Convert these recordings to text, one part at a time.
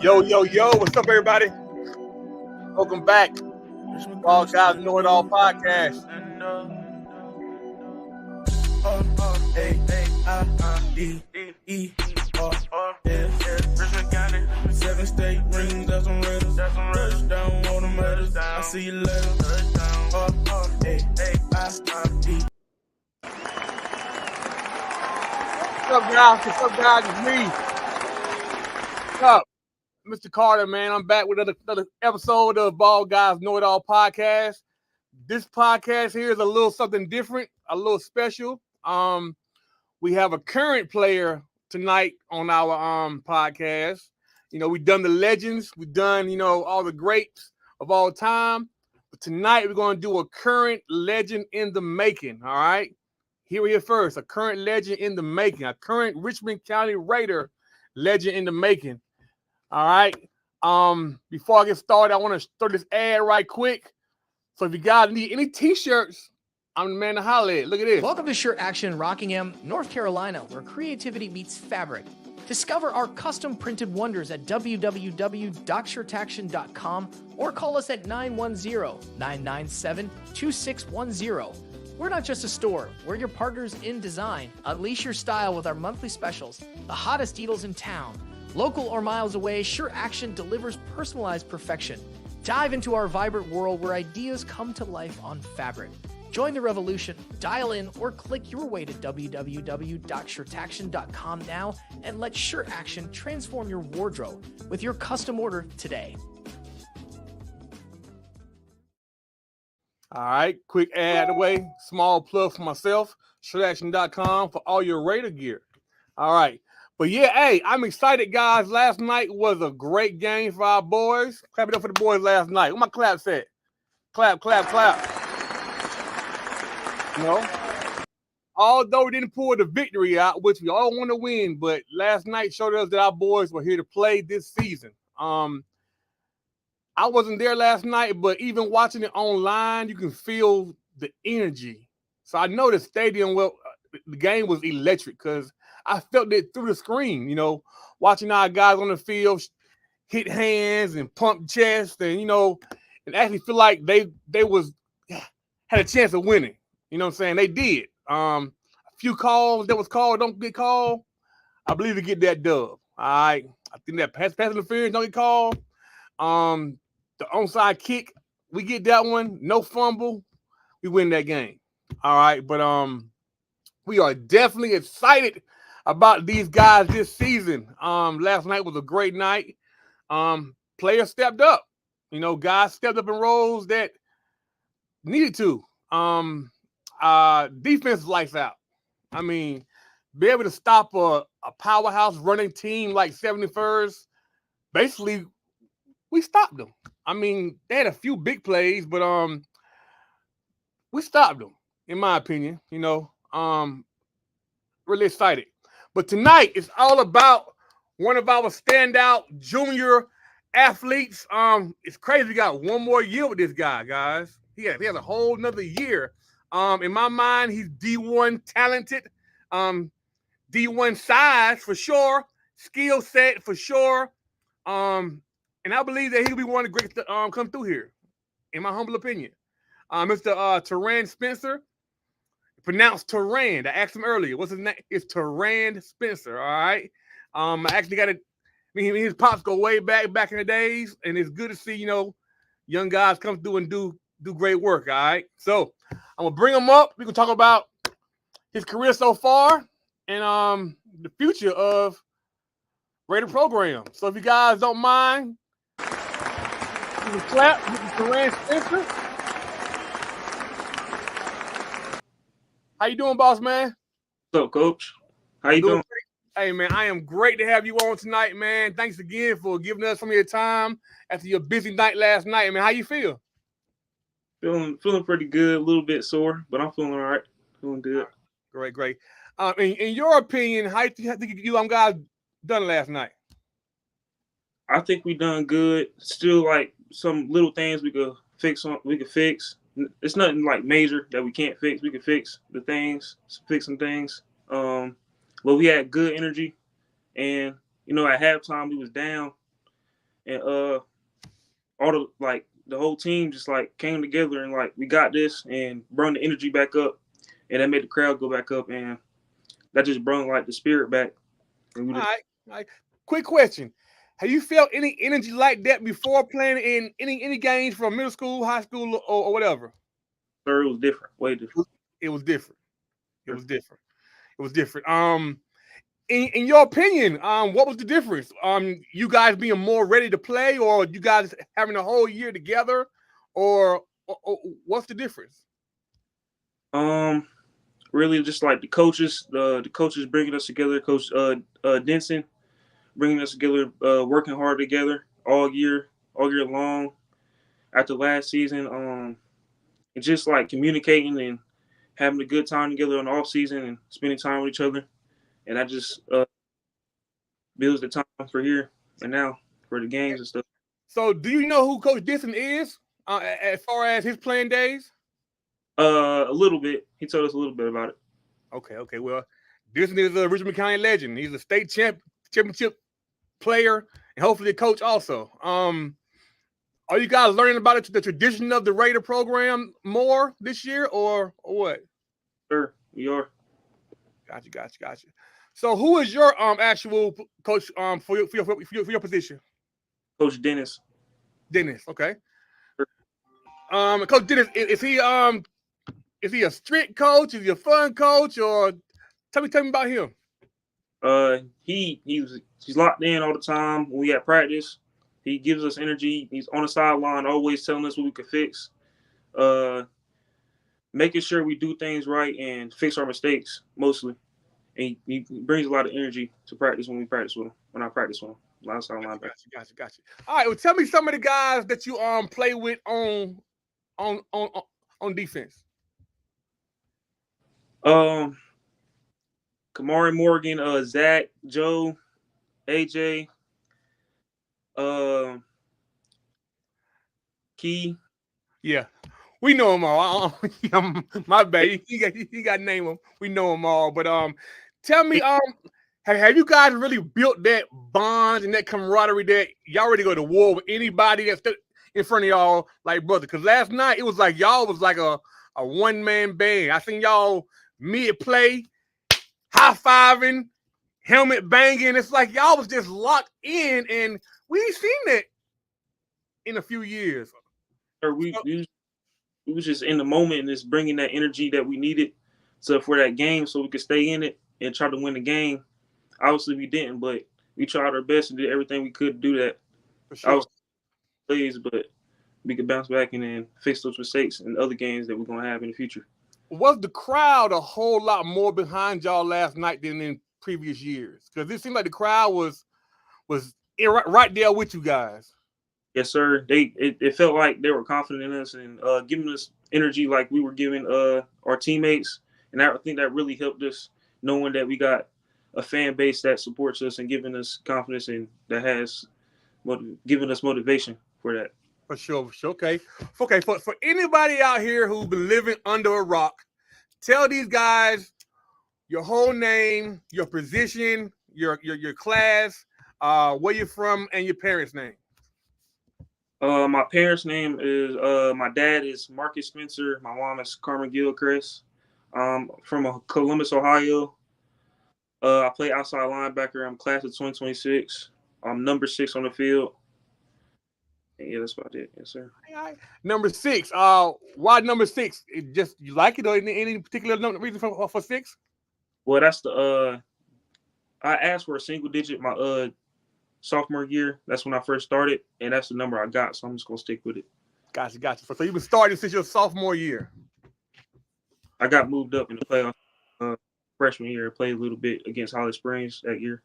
Yo, what's up, everybody? Welcome back. All Guys Know It All podcast. Seven state rings, that's some Raiders. Touchdown on the matters. I see you later. What's up, guys? It's me. What's up? Mr. Carter, man. I'm back with another episode of Ball Guys Know It All podcast. This podcast here is a little something different, a little special. We have a current player tonight on our podcast. You know, we've done the legends, we've done, all the greats of all time. But tonight we're going to do a current legend in the making. All right. Here first, a current legend in the making, a current Richmond County Raider legend in the making. All right. Before I get started, I want to throw this ad right quick. So if you guys need any t-shirts, I'm the man to holler at. Look at this. Welcome to Shirt Action Rockingham, North Carolina, where creativity meets fabric. Discover our custom printed wonders at www.shirtaction.com or call us at 910-997-2610. We're not just a store, we're your partners in design. Unleash your style with our monthly specials, the hottest deals in town. Local or miles away, Shirt Action delivers personalized perfection. Dive into our vibrant world where ideas come to life on fabric. Join the revolution, dial in, or click your way to www.shirtaction.com now and let Shirt Action transform your wardrobe with your custom order today. All right, quick ad out of the way. Small plug for myself, shirtaction.com for all your Raider gear. All right. But yeah, hey, I'm excited, guys. Last night was a great game for our boys. Clap it up for the boys last night. What my claps at? Clap. Although we didn't pull the victory out, which we all want to win, but last night showed us that our boys were here to play this season. I wasn't there last night, but even watching it online, you can feel the energy. So I know the stadium, the game was electric because I felt it through the screen, watching our guys on the field hit hands and pump chest and, and actually feel like they had a chance of winning. You know what I'm saying? They did. A few calls that was called don't get called. I believe we get that dub. All right. I think that pass interference don't get called. The onside kick, we get that one. No fumble. We win that game. All right. But we are definitely excited about these guys this season. Last night was a great night. Players stepped up. Guys stepped up in roles that needed to. Defense lights out. I mean, be able to stop a powerhouse running team like 71st, basically, we stopped them. I mean, they had a few big plays, but we stopped them, in my opinion. Really excited. But tonight it's all about one of our standout junior athletes. It's crazy. We got one more year with this guy, guys. He has a whole nother year. In my mind, he's D1 talented, D1 size for sure, skill set for sure. And I believe that he'll be one of the greats to come through here, in my humble opinion. Mr. Teran Spencer. Pronounced Teran. I asked him earlier. What's his name? It's Teran Spencer. All right. I actually got his pops go way back in the days, and it's good to see young guys come through and do great work. All right. So I'm gonna bring him up. We can talk about his career so far and the future of Raider program. So if you guys don't mind, you can clap. Mr. Teran Spencer. How you doing, boss man? What's up, coach? How you doing? Hey, man, I am great to have you on tonight, man. Thanks again for giving us some of your time after your busy night last night, man. How you feel? Feeling pretty good. A little bit sore, but I'm feeling all right. Feeling good. Great. In your opinion, how do you think you guys done last night? I think we done good. Still, like some little things we could fix. It's nothing like major that we can't fix. We can fix the things, fix some things. But we had good energy, and at halftime we was down, and all the whole team just like came together and like we got this and brought the energy back up, and that made the crowd go back up, and that just brought like the spirit back. And we All just, right. Quick question: have you felt any energy like that before playing in any games from middle school, high school, or whatever? sir, it was different, way different. It was different. It was different. It was different. In your opinion, what was the difference? You guys being more ready to play, or you guys having a whole year together, or what's the difference? Really just like the coaches bringing us together, Coach Denson bringing us together, working hard together all year long. After last season, and just like communicating and having a good time together in the off season and spending time with each other, and that just builds the time for here and now for the games and stuff. So, do you know who Coach Denson is as far as his playing days? A little bit. He told us a little bit about it. Okay. Well, Denson is a Richmond County legend. He's a state championship player and hopefully a coach also. Are you guys learning about it, the tradition of the Raider program more this year, or what? Sure, we are. Gotcha. So, who is your actual coach for your position? Coach Dennis. Dennis. Okay. Coach Dennis, is he a strict coach? Is he a fun coach? Or tell me about him. He's locked in all the time when we at practice. He gives us energy. He's on the sideline, always telling us what we could fix, making sure we do things right and fix our mistakes mostly. And he brings a lot of energy to practice when we practice with him. When I practice with him, Gotcha. All right. Well, tell me some of the guys that you play with on defense. Kamari Morgan, Zach, Joe, AJ, Key. Yeah, we know them all. My bad. You got to name them. We know them all. But tell me, have you guys really built that bond and that camaraderie that y'all ready to go to war with anybody that's in front of y'all, like brother? Because last night it was like y'all was like a one-man band. I seen y'all mid-play, high-fiving, helmet banging. It's like y'all was just locked in, and we ain't seen that in a few years. We was just in the moment and just bringing that energy that we needed for that game so we could stay in it and try to win the game. Obviously, we didn't, but we tried our best and did everything we could to do that. For sure. Plays, but we could bounce back and then fix those mistakes in other games that we're going to have in the future. Was the crowd a whole lot more behind y'all last night than in previous years? Because it seemed like the crowd was right there with you guys. Yes, sir. It felt like they were confident in us and giving us energy like we were giving our teammates. And I think that really helped us, knowing that we got a fan base that supports us and giving us confidence and that has given us motivation for that. For sure. Okay. For anybody out here who's been living under a rock, tell these guys your whole name, your position, your class, where you're from, and your parents' name. My parents' name is my dad is Marcus Spencer. My mom is Carmen Gilchrist. From Columbus, Ohio. I play outside linebacker. I'm class of 2026. I'm number 6 on the field. And yeah, that's about it. Yes, sir. Number 6. Why number 6? It just you like it, or any particular reason for 6? Well, that's the I asked for a single digit my sophomore year. That's when I first started, and that's the number I got. So I'm just gonna stick with it. Gotcha. So you've been starting since your sophomore year. I got moved up in the playoff freshman year. Played a little bit against Holly Springs that year.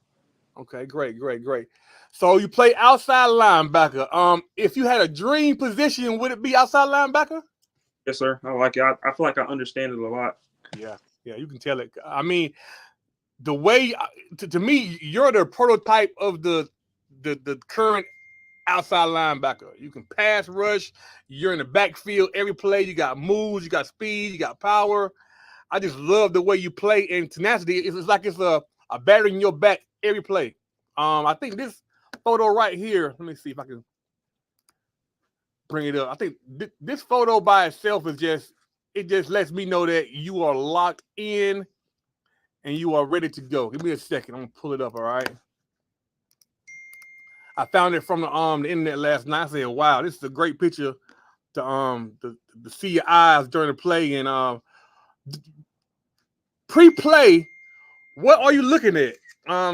Okay, great. So you play outside linebacker. If you had a dream position, would it be outside linebacker? Yes, sir. I like it. I feel like I understand it a lot. Yeah, you can tell it. I mean, the way to me, you're the prototype of the current outside linebacker. You can pass rush. You're in the backfield every play. You got moves. You got speed. You got power. I just love the way you play, and tenacity. It's like it's a battery in your back every play. I think this photo right here. Let me see if I can bring it up. I think this photo by itself is just lets me know that you are locked in and you are ready to go. Give me a second. I'm gonna pull it up. All right. I found it from the internet last night. I said, "Wow, this is a great picture to see your eyes during the play." And pre-play, what are you looking at?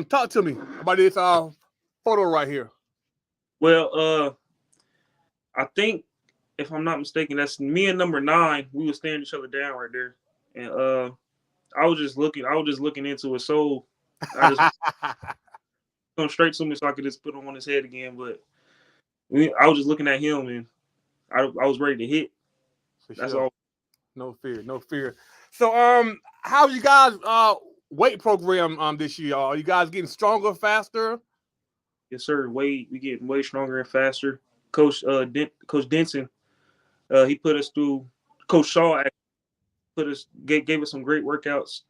Talk to me about this photo right here. Well, I think if I'm not mistaken, that's me and number 9. We were staring each other down right there, and I was just looking into it. So I just come straight to me so I could just put him on his head again. But I was just looking at him, and I was ready to hit. For That's sure. all. No fear. So how's you guys weight program this year? Are you guys getting stronger, faster? Yes, sir. We getting way stronger and faster. Coach Denson, he put us through. Coach Shaw gave us some great workouts.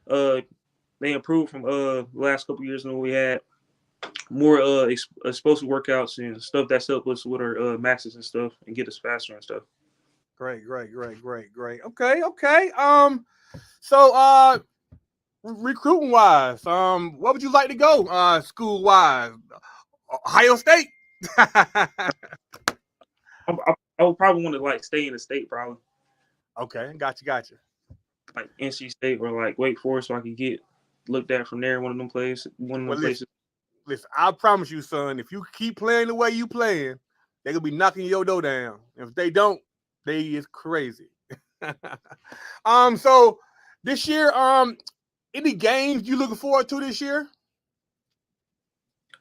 They improved from the last couple of years when we had more explosive workouts and stuff that's helped us with our maxes and stuff and get us faster and stuff. Great. Okay. So recruiting wise, what would you like to go school wise? Ohio State. I would probably want to like stay in the state, probably Okay, gotcha. like NC State or like Wake Forest, so I could get looked at from there. One of them places. Listen, I promise you, son, if you keep playing the way you playing, they're gonna be knocking your door down. If they don't, they is crazy. So this year, any games you looking forward to this year?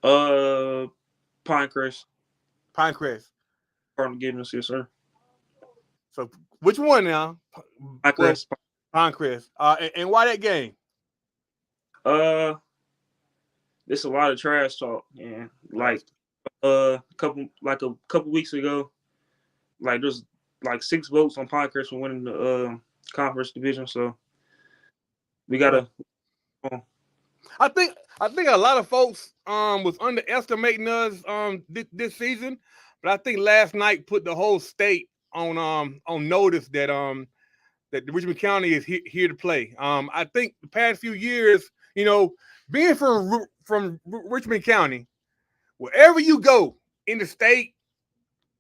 Pinecrest. Pinecrest. Getting us, yes, sir. So which one now? Pinecrest. Pinecrest. And why that game? There's a lot of trash talk, and like a couple weeks ago, like there's like 6 votes on Pinecrest for winning the conference division. So we gotta. I think a lot of folks was underestimating us this season, but I think last night put the whole state on notice that that Richmond County is here to play. I think the past few years, you know, being from Richmond County, wherever you go in the state,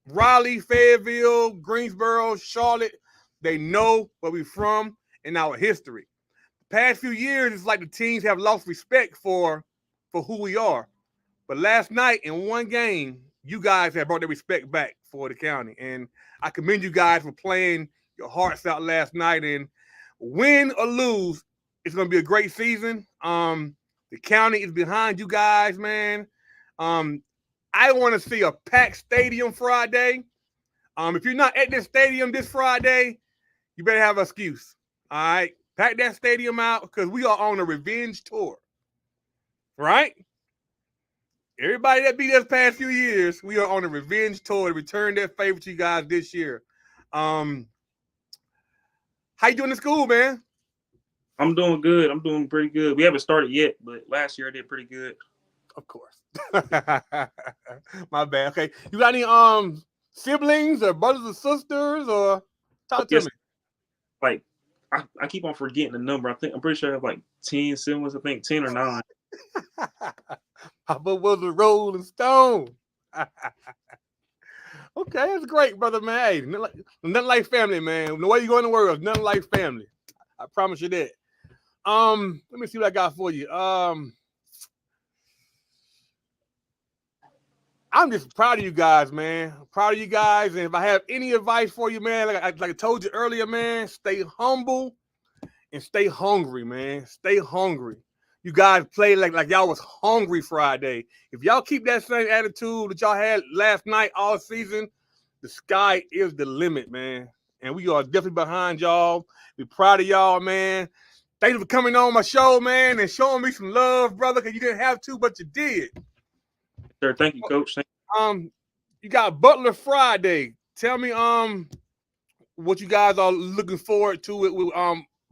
Raleigh, Fayetteville, Greensboro, Charlotte, they know where we're from and our history. The past few years, it's like the teams have lost respect for who we are. But last night in one game, you guys have brought the respect back for the county. And I commend you guys for playing your hearts out last night. And win or lose, it's going to be a great season. The county is behind you guys, man. I want to see a packed stadium Friday. If you're not at this stadium this Friday, you better have an excuse. All right? Pack that stadium out because we are on a revenge tour. Right? Everybody that beat us past few years, we are on a revenge tour to return that favor to you guys this year. How you doing in school, man? I'm doing good. I'm doing pretty good. We haven't started yet, but last year I did pretty good. Of course. My bad. Okay. You got any siblings or brothers or sisters or talk to me? Like I keep on forgetting the number. I'm pretty sure I have like 10 siblings. I think 10 or 9. Papa was a Rolling Stone. Okay, that's great, brother, man. Hey, nothing like family, man. The way you go in the world, nothing like family. I promise you that. Let me see what I got for you. I'm just proud of you guys, man. Proud of you guys. And if I have any advice for you, man, like I told you earlier, man, stay humble and stay hungry, man. Stay hungry. You guys played like y'all was hungry Friday. If y'all keep that same attitude that y'all had last night all season, the sky is the limit, man. And we are definitely behind y'all. We're proud of y'all, man. Thank you for coming on my show, man, and showing me some love, brother, because you didn't have to, but you did. Sure. Thank you, Coach. You got Butler Friday. Tell me what you guys are looking forward to with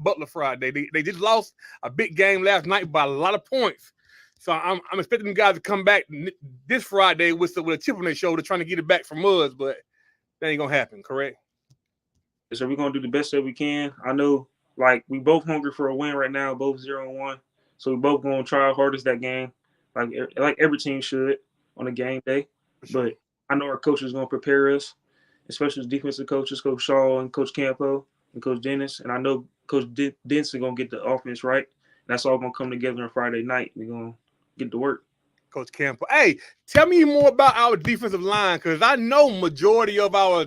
Butler Friday. They just lost a big game last night by a lot of points So I'm expecting them guys to come back this Friday with a chip on their shoulder, trying to get it back from us, but that ain't gonna happen. Correct? So we're gonna do the best that we can. I know, like, we both hungry for a win right now, both 0-1. So we both gonna try our hardest that game, like every team should on a game day. But I know our coach is gonna prepare us, especially the defensive coaches, Coach Shaw and Coach Campo and Coach Dennis. And I know Coach Denson gonna get the offense right. That's all gonna come together on Friday night. We're gonna get to work. Coach Campbell. Hey, tell me more about our defensive line, because I know majority of our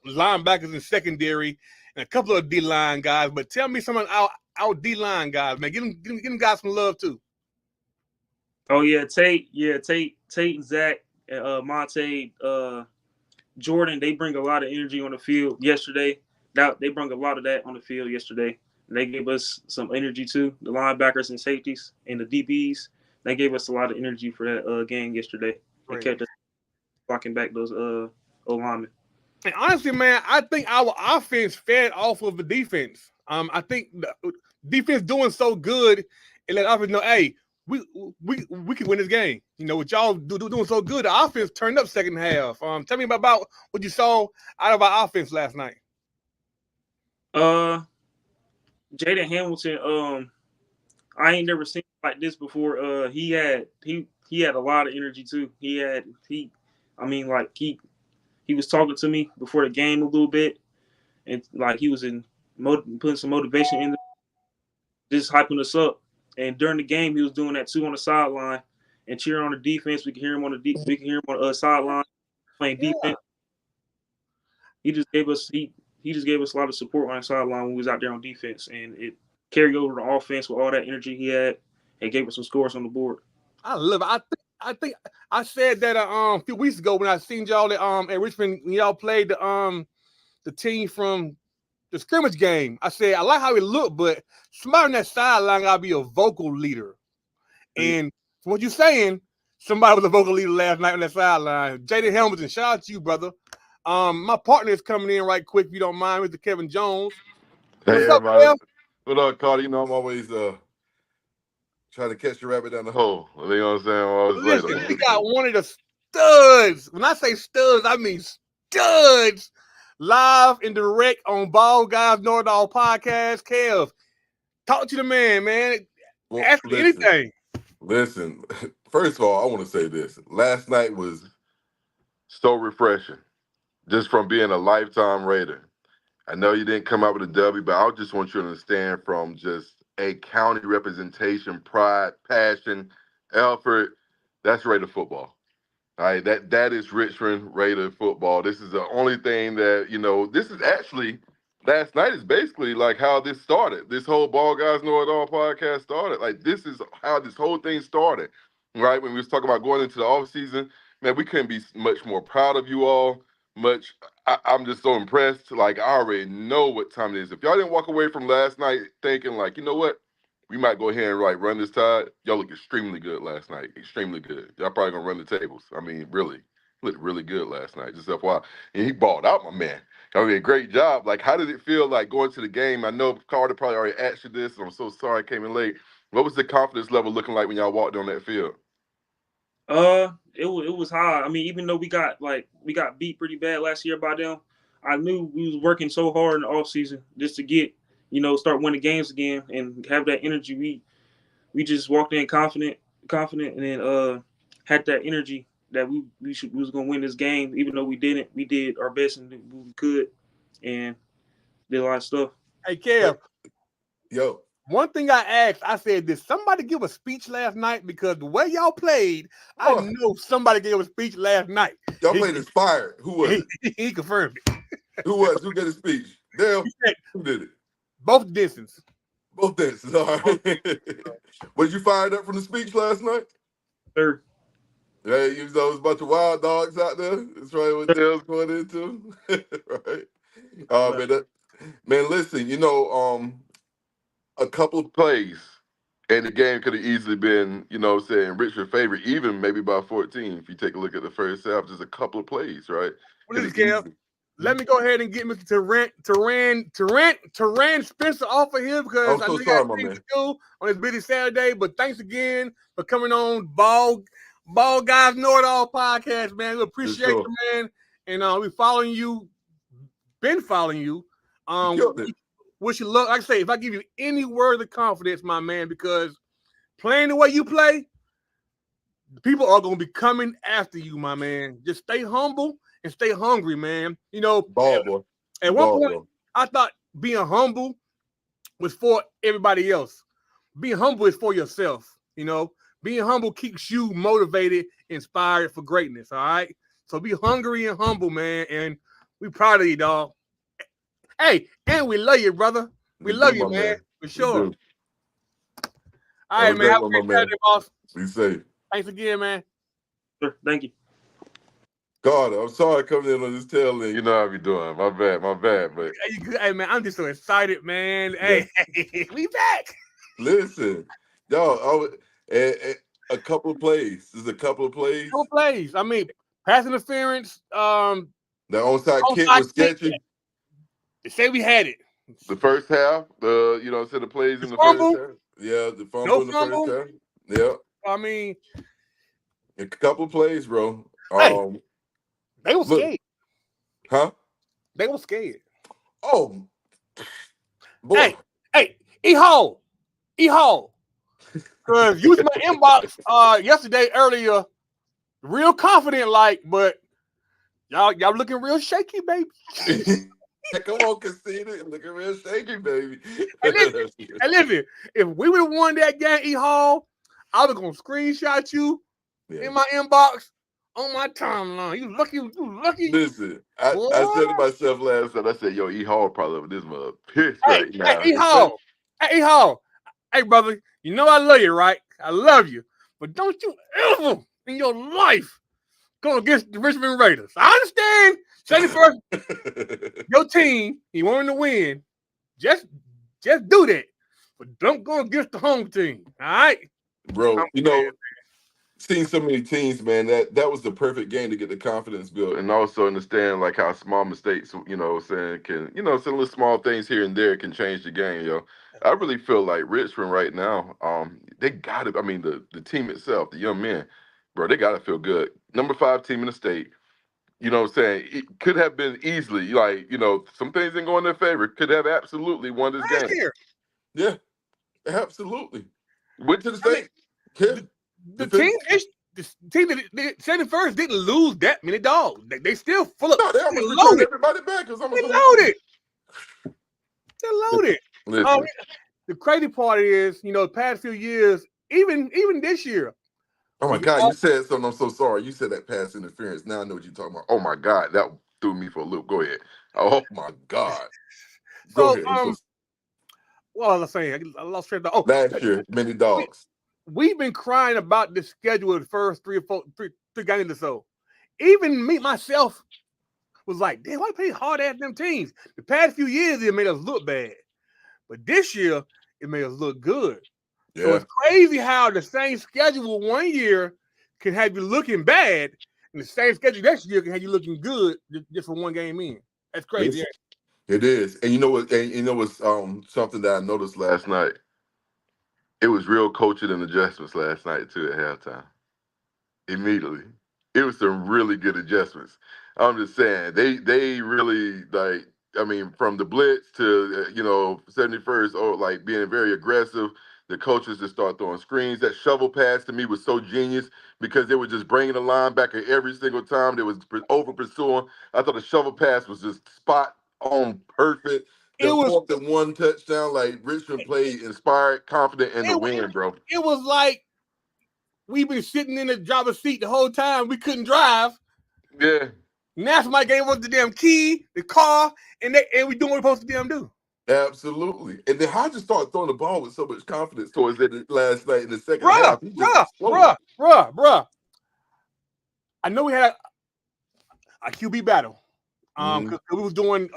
linebackers in secondary and a couple of D-line guys, but tell me some of our D-line guys, man. Give them guys some love too. Oh yeah, Tate and Zach, Monte, Jordan, they bring a lot of energy on the field yesterday. They brought a lot of that on the field yesterday. And they gave us some energy too. The linebackers and safeties and the DBs, they gave us a lot of energy for that game yesterday. They kept us blocking back those O-linemen. And honestly, man, I think our offense fed off of the defense. I think the defense doing so good, and let offense know, hey, we can win this game. You know, what y'all doing so good, the offense turned up second half. Tell me about what you saw out of our offense last night. Jaden Hamilton, I ain't never seen him like this before. He had a lot of energy too. He was talking to me before the game a little bit, and like he was putting some motivation in, just hyping us up. And during the game, he was doing that too on the sideline and cheering on the defense. We can hear him on the sideline playing defense. He just gave us a lot of support on the sideline when we was out there on defense, and it carried over to offense with all that energy he had and gave us some scores on the board. I love it. I think I said that a few weeks ago when I seen y'all at Richmond when y'all played the team from the scrimmage game. I said I like how it looked, but somebody on that sideline gotta be a vocal leader. And from what you're saying, somebody was a vocal leader last night on that sideline. Jaden Hamilton, shout out to you, brother. My partner is coming in right quick, if you don't mind, Mr. Kevin Jones. Hey, everybody. What up, Carter? You know I'm always trying to catch the rabbit down the hole. You know what I'm saying? Listen, we got one of the studs. When I say studs, I mean studs. Live and direct on Ball Guys Know It All podcast. Kev, talk to the man. Well, ask me anything. Listen, first of all, I want to say this. Last night was so refreshing, just from being a lifetime Raider. I know you didn't come out with a W, but I just want you to understand from just a county representation, pride, passion, effort, that's Raider football. All right, that is Richmond Raider football. This is the only thing that, this is actually, last night is basically like how this started. This whole Ball Guys Know It All podcast started. Like, this is how this whole thing started, right? When we was talking about going into the offseason, man, we couldn't be much more proud of you all. I'm just so impressed. Like, I already know what time it is. If y'all didn't walk away from last night thinking, like, you know what? We might go ahead and run this tide. Y'all look extremely good last night. Extremely good. Y'all probably gonna run the tables. I mean, really, looked really good last night. Just FYI. And he balled out, my man. I mean, great job. Like, how did it feel like going to the game? I know Carter probably already asked you this, and I'm so sorry I came in late. What was the confidence level looking like when y'all walked on that field? It was high. I mean, even though we got beat pretty bad last year by them, I knew we was working so hard in the offseason just to get, start winning games again and have that energy. We just walked in confident, and then had that energy that we was gonna win this game, even though we didn't. We did our best and we could, and did a lot of stuff. Hey, Kev. Yo. One thing I asked, I said, did somebody give a speech last night? Because the way y'all played, I know somebody gave a speech last night. Y'all played inspired. Who was it? He confirmed it. Who gave a speech? Dale? Who did it? Both distance. Both dances. All right. Was you fired up from the speech last night? Sure. Yeah, you know, it was a bunch of wild dogs out there. That's right, what Dale's going into. Right. Man, listen, a couple of plays and the game could have easily been, Richmond favorite, even maybe by 14. If you take a look at the first half, just a couple of plays, right? What is it, Kev? let me go ahead and get Mr. Terran Spencer off of here because I know you got things to do on this busy Saturday. But thanks again for coming on Ball Guys Know It All podcast, man. We appreciate you, man. And we following you, been following you. Wish you luck. Like I say, if I give you any word of confidence, my man, because playing the way you play, people are going to be coming after you, my man. Just stay humble and stay hungry, man. You know, at one point, I thought being humble was for everybody else. Being humble is for yourself, you know. Being humble keeps you motivated, inspired for greatness, all right? So be hungry and humble, man, and we proud of you, dog. Hey, and we love you, brother. We love you, man, for sure. All right, man. Have a great Saturday, boss. Be safe. Thanks again, man. Sure. Thank you. God, I'm sorry coming in on this tail end. You know how we doing. My bad. But hey, man, I'm just so excited, man. Yeah. Hey, we back. Listen, y'all, a couple of plays. There's a couple of plays. I mean, pass interference. The onside kick was sketchy. They say we had it. The first half, the plays in the first half. Yeah, the fumble in the first half. Yeah. I mean, a couple of plays, bro. Hey, they were scared. Huh? They were scared. Oh, boy. Hey, E-Hall. Because you was in my inbox yesterday earlier, real confident, but y'all looking real shaky, baby. Come on, Conceited. Looking real shaky, baby. Hey, listen, if we would have won that game, E-Hall, I was going to screenshot you in my inbox on my timeline. You lucky. Listen, I said to myself last night, I said, yo, E-Hall probably with this mother pissed right now. Hey, E-Hall. Hey, brother, you know I love you, right? I love you. But don't you ever in your life go against the Richmond Raiders. I understand. 71st, your team, you want them to win. Just do that. But don't go against the home team. All right? Bro, seeing so many teams, man, that was the perfect game to get the confidence built and also understand like how small mistakes, can, some little small things here and there can change the game, yo. I really feel like Richmond right now, they got it. I mean, the team itself, the young men, bro, they got to feel good. Number 5 team in the state. You know what I'm saying? It could have been easily, some things didn't go in their favor. Could have absolutely won this game. Here. Yeah, absolutely. Went to the state. The team that 71st didn't lose that many dogs. They still full of. No, they almost loaded everybody back. They loaded. They're loaded. The crazy part is, the past few years, even this year. Oh my God, you said something. I'm so sorry. You said that pass interference. Now I know what you're talking about. Oh my God, that threw me for a loop. Go ahead. Oh my God. Go ahead. What was I saying? I lost track of last year, many dogs. We've been crying about the schedule of the first three games or so. Even me, myself, was like, damn, why play hard at them teams? The past few years, it made us look bad. But this year, it made us look good. Yeah. So it's crazy how the same schedule one year can have you looking bad, and the same schedule next year can have you looking good just for one game in. That's crazy. It is. And you know what? Something that I noticed last night. It was real coaching and adjustments last night too at halftime. Immediately, it was some really good adjustments. I'm just saying they really from the blitz to 71st, being very aggressive. The coaches just start throwing screens. That shovel pass to me was so genius because they were just bringing the linebacker every single time. They was over pursuing. I thought the shovel pass was just spot on perfect. It was the one touchdown. Like Richmond played inspired, confident in the win, bro. It was like we've been sitting in the driver's seat the whole time. We couldn't drive. Yeah. Now somebody gave us the damn key, the car, and we doing what we're supposed to damn do. Absolutely. And then Hodges started throwing the ball with so much confidence towards it last night in the second half. Bruh. I know we had a QB battle. Because we was doing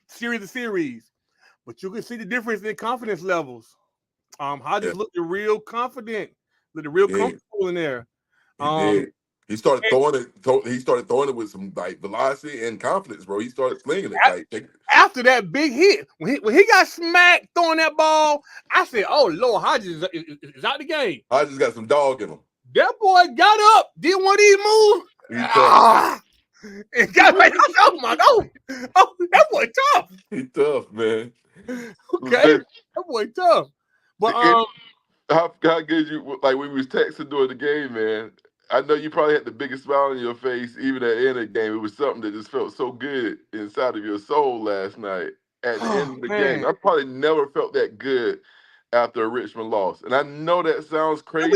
series of series. But you can see the difference in confidence levels. Hodges looked real confident. Looked real comfortable in there. He started throwing it. He started throwing it with some like velocity and confidence, bro. He started slinging it. Like after that big hit, when he got smacked throwing that ball, I said, "Oh Lord, Hodges is out the game." Hodges got some dog in him. That boy got up, did one of these moves. And got like, oh my God, oh that boy tough. He tough, man. Okay, that boy tough. But how good you like when we was texting during the game, man. I know you probably had the biggest smile on your face, even at the end of the game. It was something that just felt so good inside of your soul last night at the end of the game. I probably never felt that good after a Richmond loss. And I know that sounds crazy.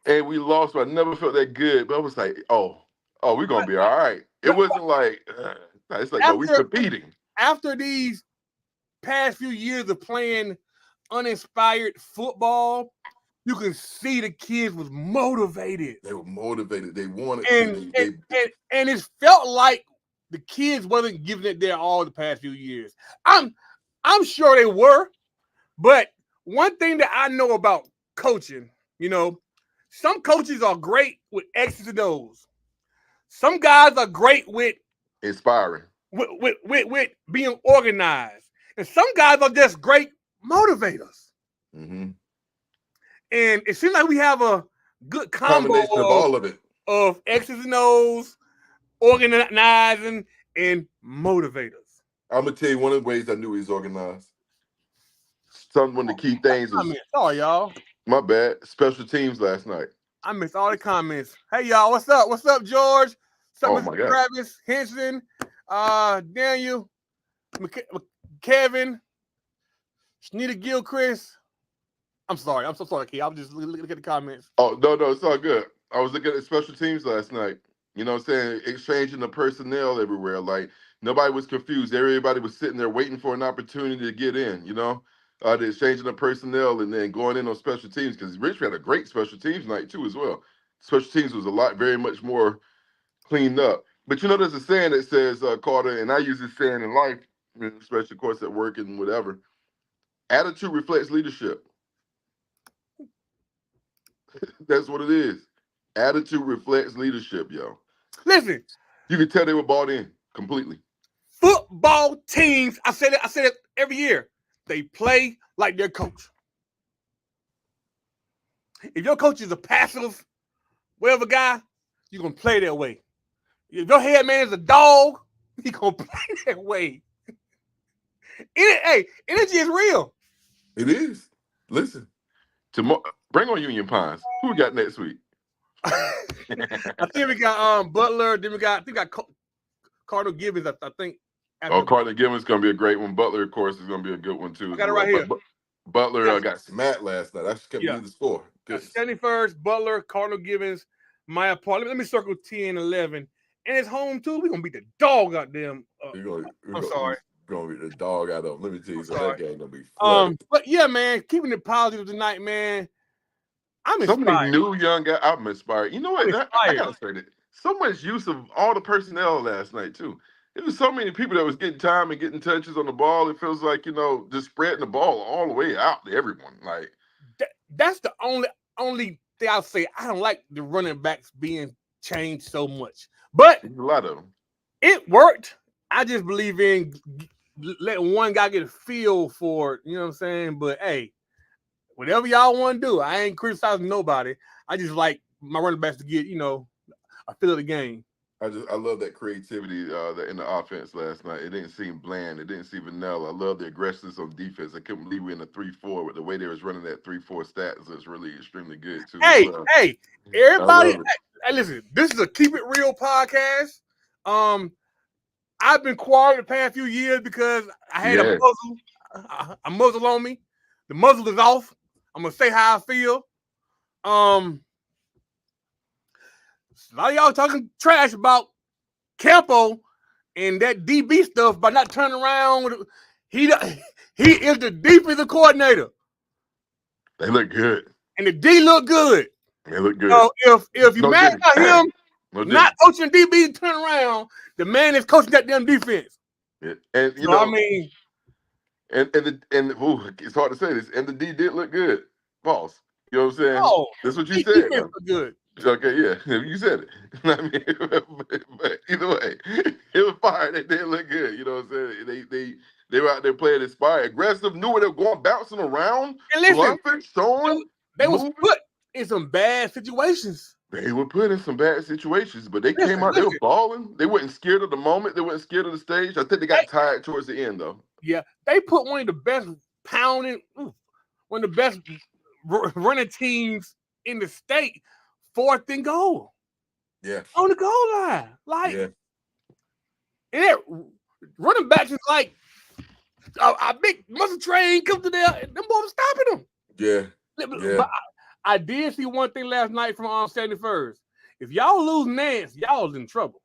And we lost, but I never felt that good. But I was like, oh, we're going to be all right. It wasn't like, it's like, no, we're competing. After these past few years of playing uninspired football, you can see the kids was motivated. They were motivated. They wanted to. And it felt like the kids wasn't giving it their all the past few years. I'm sure they were, but one thing that I know about coaching, some coaches are great with X's and O's. Some guys are great with inspiring, with being organized, and some guys are just great motivators. Mm-hmm. And it seems like we have a good combination of all of it, of X's and O's, organizing, and motivators. I'm gonna tell you one of the ways I knew he was organized. One of the key things was. Sorry, y'all. My bad. Special teams last night. I missed all the comments. Hey, y'all, what's up? What's up, George? What's up, Mr. Travis, Henson, Daniel, Kevin, Shanita Gilchrist. I'm sorry. I'm so sorry, Key. I'm just looking at the comments. Oh, no, it's all good. I was looking at special teams last night. You know what I'm saying? Exchanging the personnel everywhere. Like, nobody was confused. Everybody was sitting there waiting for an opportunity to get in, the exchanging the personnel and then going in on special teams, because Richmond had a great special teams night, too, as well. Special teams was very much more cleaned up. But, there's a saying that says, Carter, and I use this saying in life, especially, of course, at work and whatever, attitude reflects leadership. That's what it is. Attitude reflects leadership, yo. Listen. You can tell they were bought in completely. Football teams, I said it every year, they play like their coach. If your coach is a passive, whatever guy, you're going to play that way. If your head man is a dog, he's going to play that way. Energy is real. It is. Listen. Tomorrow, bring on Union Pines. Who we got next week? I think we got Butler. Then we got Cardinal Gibbons. I think. Cardinal Gibbons is gonna be a great one. Butler, of course, is gonna be a good one too. I got it right here. Butler got smacked last night. I just kept the score. 71st, Butler, Cardinal Gibbons, Maya Park. Let me circle 10, 11, and it's home too. We're gonna beat the dog out them. I'm sorry. Gonna beat the dog out of them. Let me tell you something. That game gonna be flooded. But yeah, man, keeping it positive tonight, man. I'm inspired. So many new young guys. I'm inspired. You know what? I gotta say that. So much use of all the personnel last night too. There was so many people that was getting time and getting touches on the ball. It feels like, just spreading the ball all the way out to everyone. Like that's the only thing I'll say. I don't like the running backs being changed so much, but a lot of them. It worked. I just believe in letting one guy get a feel for it. You know what I'm saying? But hey, whatever y'all want to do, I ain't criticizing nobody. I just like my running backs to get, a feel of the game. I love that creativity that in the offense last night. It didn't seem bland. It didn't seem vanilla. I love the aggressiveness on defense. I couldn't believe we in a 3-4 with the way they was running that 3-4 stats. It's really extremely good too. Hey, everybody, hey, listen. This is a Keep It Real podcast. I've been quiet the past few years because I had a muzzle on me. The muzzle is off. I'm gonna say how I feel. A lot of y'all talking trash about Campo and that DB stuff by not turning around. He is the defensive coordinator. They look good. And the D look good. They look good. So if you mad about him not coaching DB to turn around, the man is coaching that damn defense. Yeah. And it's hard to say this. And the D did look good. Boss. You know what I'm saying? Oh, that's what you said. Look good. Okay, yeah, you said it. I mean, but either way, it was fire. They didn't look good. You know what I'm saying? They were out there playing inspired, aggressive, knew where they were going, bouncing around, And listen, bluffing, throwing, they was moving. put in some bad situations. They were put in some bad situations, but they Listen, came out. They were listen. balling. They weren't scared of the moment. They weren't scared of the stage. I think they got tired towards the end, though. Yeah, they put one of the best pounding, one of the best running teams in the state, 4th and goal. Yeah, On the goal line. Like, yeah. and that running backs is like a big muscle train comes to there, and them boys stopping them. Yeah. But I did see one thing last night from 71st. If y'all lose Nance, y'all in trouble.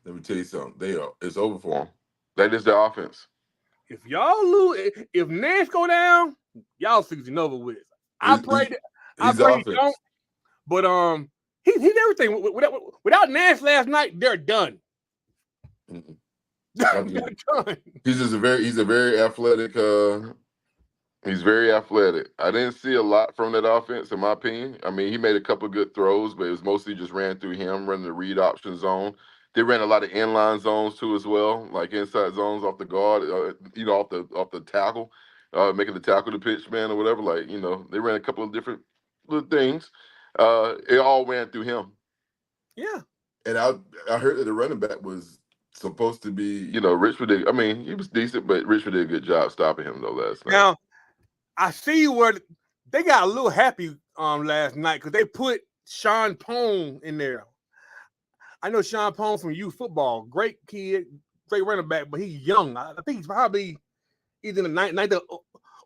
Let me tell you something. It's over for them. That is their offense. If y'all lose, if Nance go down, y'all season over with. I pray he don't. But he's everything. Without Nance last night, they're done. They're done. He's a very athletic. He's very athletic. I didn't see a lot from that offense, in my opinion. I mean, he made a couple of good throws, but it was mostly just ran through him, running the read option zone. They ran a lot of inline zones too, as well, like inside zones off the guard, off the tackle, making the tackle the pitch man or whatever. Like, they ran a couple of different little things. It all ran through him. Yeah. And I heard that the running back was supposed to be, Richmond did. I mean, he was decent, but Richmond did a good job stopping him though last night. Now, I see where they got a little happy last night because they put Sean Pone in there. I know Sean Pone from youth football, great kid, great running back, but he's young. I think he's probably either in the 9th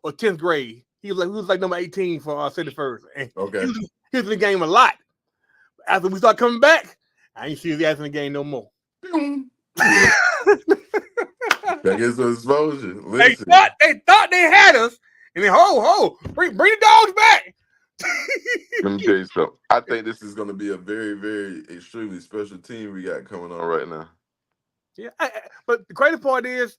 or 10th grade. He was like number 18 for 71st. And Okay. he was in the game a lot. After we start coming back, I ain't see his ass in the game no more. That gets some exposure. They thought they had us, and then bring the dogs back. Let me tell you something. I think this is going to be a very, very extremely special team we got coming on right now. Yeah, but the crazy part is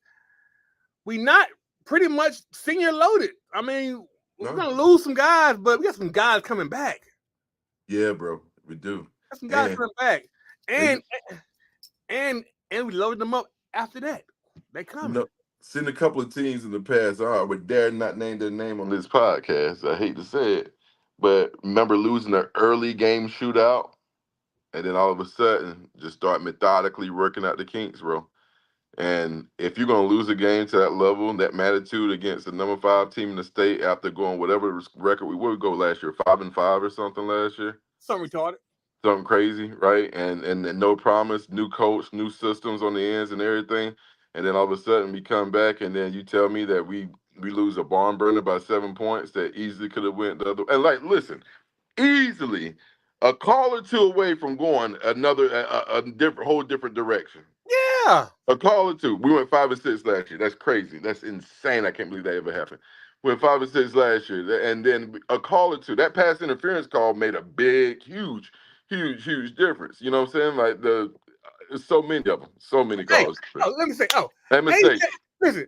we not pretty much senior loaded. I mean, we're gonna lose some guys, but we got some guys coming back. Yeah, bro, we do. Got some guys coming back, and we loaded them up after that. They coming. Seen a couple of teams in the past. I would dare not name their name on this podcast. I hate to say it, but remember losing an early game shootout, and then all of a sudden just start methodically working out the kinks, bro. And if you're gonna lose a game to that level, that magnitude against the number 5 team in the state after going whatever record we would go last year, 5-5 or something last year. Something retarded. Something crazy, right? And no promise, new coach, new systems on the ends and everything. And then all of a sudden we come back and then you tell me that we lose a barn burner by 7 points that easily could have went the other. And like, listen, easily a call or two away from going a whole different direction. Yeah. A call or two. We went 5-6 last year. That's crazy. That's insane. I can't believe that ever happened. We went 5-6 last year. And then a call or two. That pass interference call made a big, huge difference. You know what I'm saying? Like there's so many of them. So many calls. Let me say, that mistake. Listen,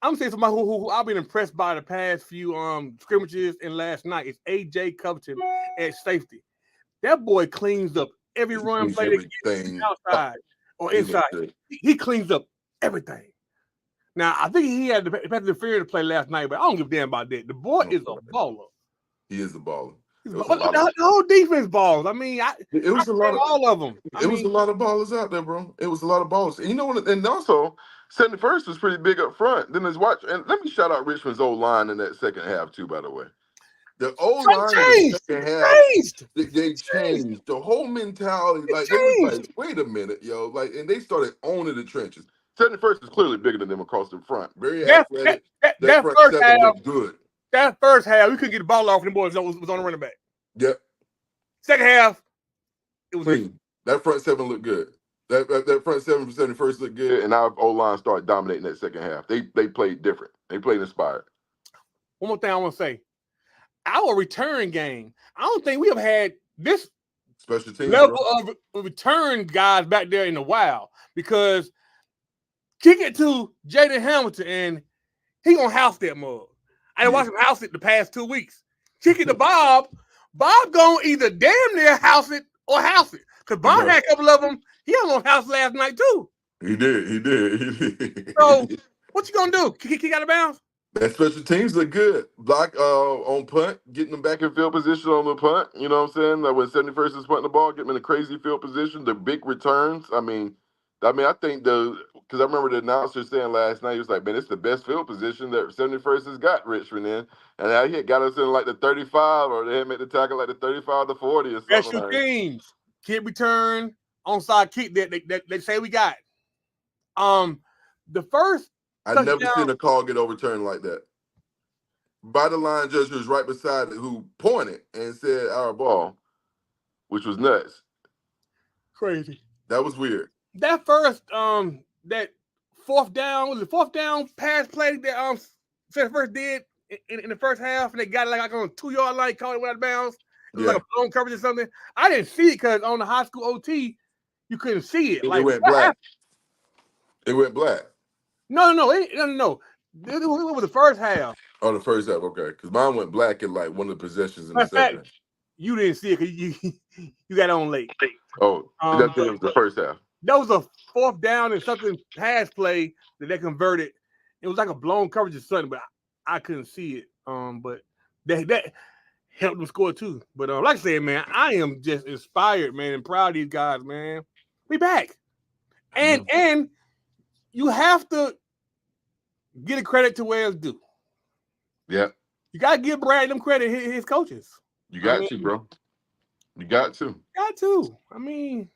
I'm saying somebody who I've been impressed by the past few scrimmages and last night is AJ Covington at safety. That boy cleans up every run play that gets outside or inside. He cleans up everything. Now, I think he had the pass interference to play last night, but I don't give a damn about that. The boy is a baller. He is a baller. The whole defense balls. I mean, it was a lot of all of them. It was a lot of ballers out there, bro. It was a lot of ballers. And you know what? And also, 71st was pretty big up front. Then there's and let me shout out Richmond's old line in that second half too. By the way, the old line in the second half they changed the whole mentality. Like they was like, wait a minute, yo, like, and they started owning the trenches. 71st is clearly bigger than them across the front. Very athletic. That front first seven half looked good. That first half, we couldn't get the ball off, and the boys was on the running back. Yep. Second half, it was clean. That front seven looked good. That front seven for 71st looked good, and our O-line started dominating that second half. They played different. They played inspired. One more thing I want to say. Our return game, I don't think we have had this special team level of return guys back there in a while, because kick it to Jaden Hamilton, and he gonna house that mug. I done watched him house it the past 2 weeks. Kick it to Bob. Bob gonna either damn near house it or house it. Because Bob Right. had a couple of them. He almost house last night too. He did. So what you gonna do? Kick out of bounds? That special teams look good. Block on punt, getting them back in field position on the punt. You know what I'm saying? Like when 71st is punting the ball, get them in a crazy field position. The big returns. I think because I remember the announcer saying last night, he was like, man, it's the best field position that 71st has got Richmond in. And now he had got us in like the 35, or they had made the tackle like the 35 to 40 or something. Special teams, kid return, onside kick that they say we got. The first I've never touchdown- seen a call get overturned like that. By the line judge who was right beside it, who pointed and said our ball, which was nuts. crazy. That was weird. That first that fourth down pass play that first did in the first half, and they got it like on a 2-yard line, caught it out of bounds. It was like a blown coverage or something. I didn't see it because on the high school OT, you couldn't see it. It went black. It went black. No. It was the first half. Oh, the first half, okay. Because mine went black in like one of the possessions in the Matter of fact, second. You didn't see it because you got on late. Oh, that was the first half. That was a fourth down and something pass play that they converted. It was like a blown coverage or something, but I couldn't see it. But that helped them score too. But like I said, man, I am just inspired, man, and proud of these guys, man. We back. And you have to get a credit to where it's due. Yeah. You gotta give Brad them credit, his coaches. You got to, bro. You got to. Got to. I mean,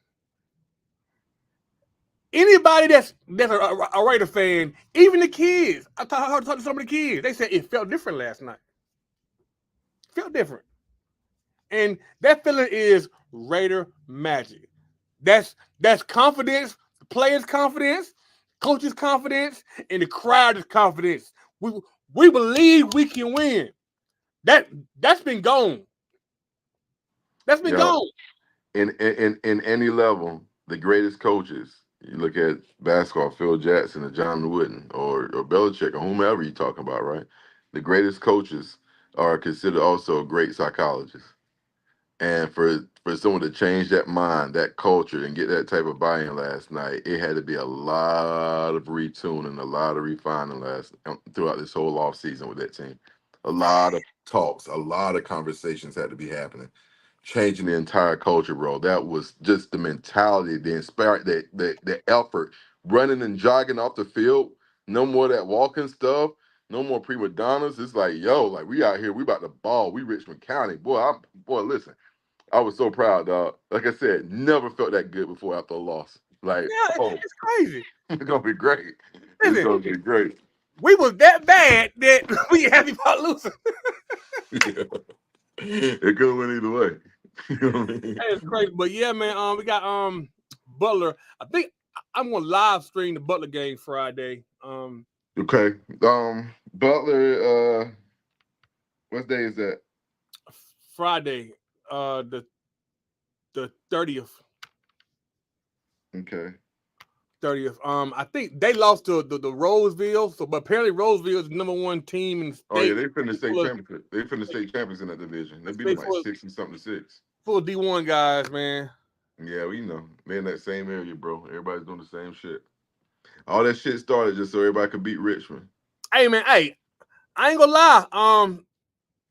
anybody that's a Raider fan, even the kids. I talked to some of the kids. They said it felt different last night. Felt different. And that feeling is Raider magic. That's confidence, the players' confidence, coaches' confidence, and the crowd's confidence. We believe we can win. That's been gone. That's been gone. In any level, the greatest coaches, you look at basketball, Phil Jackson or John Wooden or Belichick or whomever you're talking about, right? The greatest coaches are considered also great psychologists. And for someone to change that mind, that culture, and get that type of buy-in last night, it had to be a lot of retuning, a lot of refining throughout this whole offseason with that team. A lot of talks, a lot of conversations had to be happening, changing the entire culture, bro. That was just the mentality, the inspired, the effort, running and jogging off the field. No more of that walking stuff. No more prima donnas. It's like, yo, like we out here, we about to ball. We Richmond County, boy. Listen. I was so proud, dog. Like I said, never felt that good before after a loss. Like, It's crazy. It's gonna be great. Listen, it's gonna be great. We was that bad that we happy about losing. Yeah. It could have went either way. You know what I mean? It's crazy, but yeah, man. We got Butler. I think I'm gonna live stream the Butler game Friday. Okay. Butler. What day is that? Friday. The 30th. Okay. 30th. I think they lost to the Roseville. But apparently Roseville is the number one team in the state. Oh yeah, they finished state championship. They finished state champions in that division. They beat them like 60-something-6. Full D1 guys, man. Yeah, we know. They're in that same area, bro. Everybody's doing the same shit. All that shit started just so everybody could beat Richmond. Hey man, I ain't gonna lie.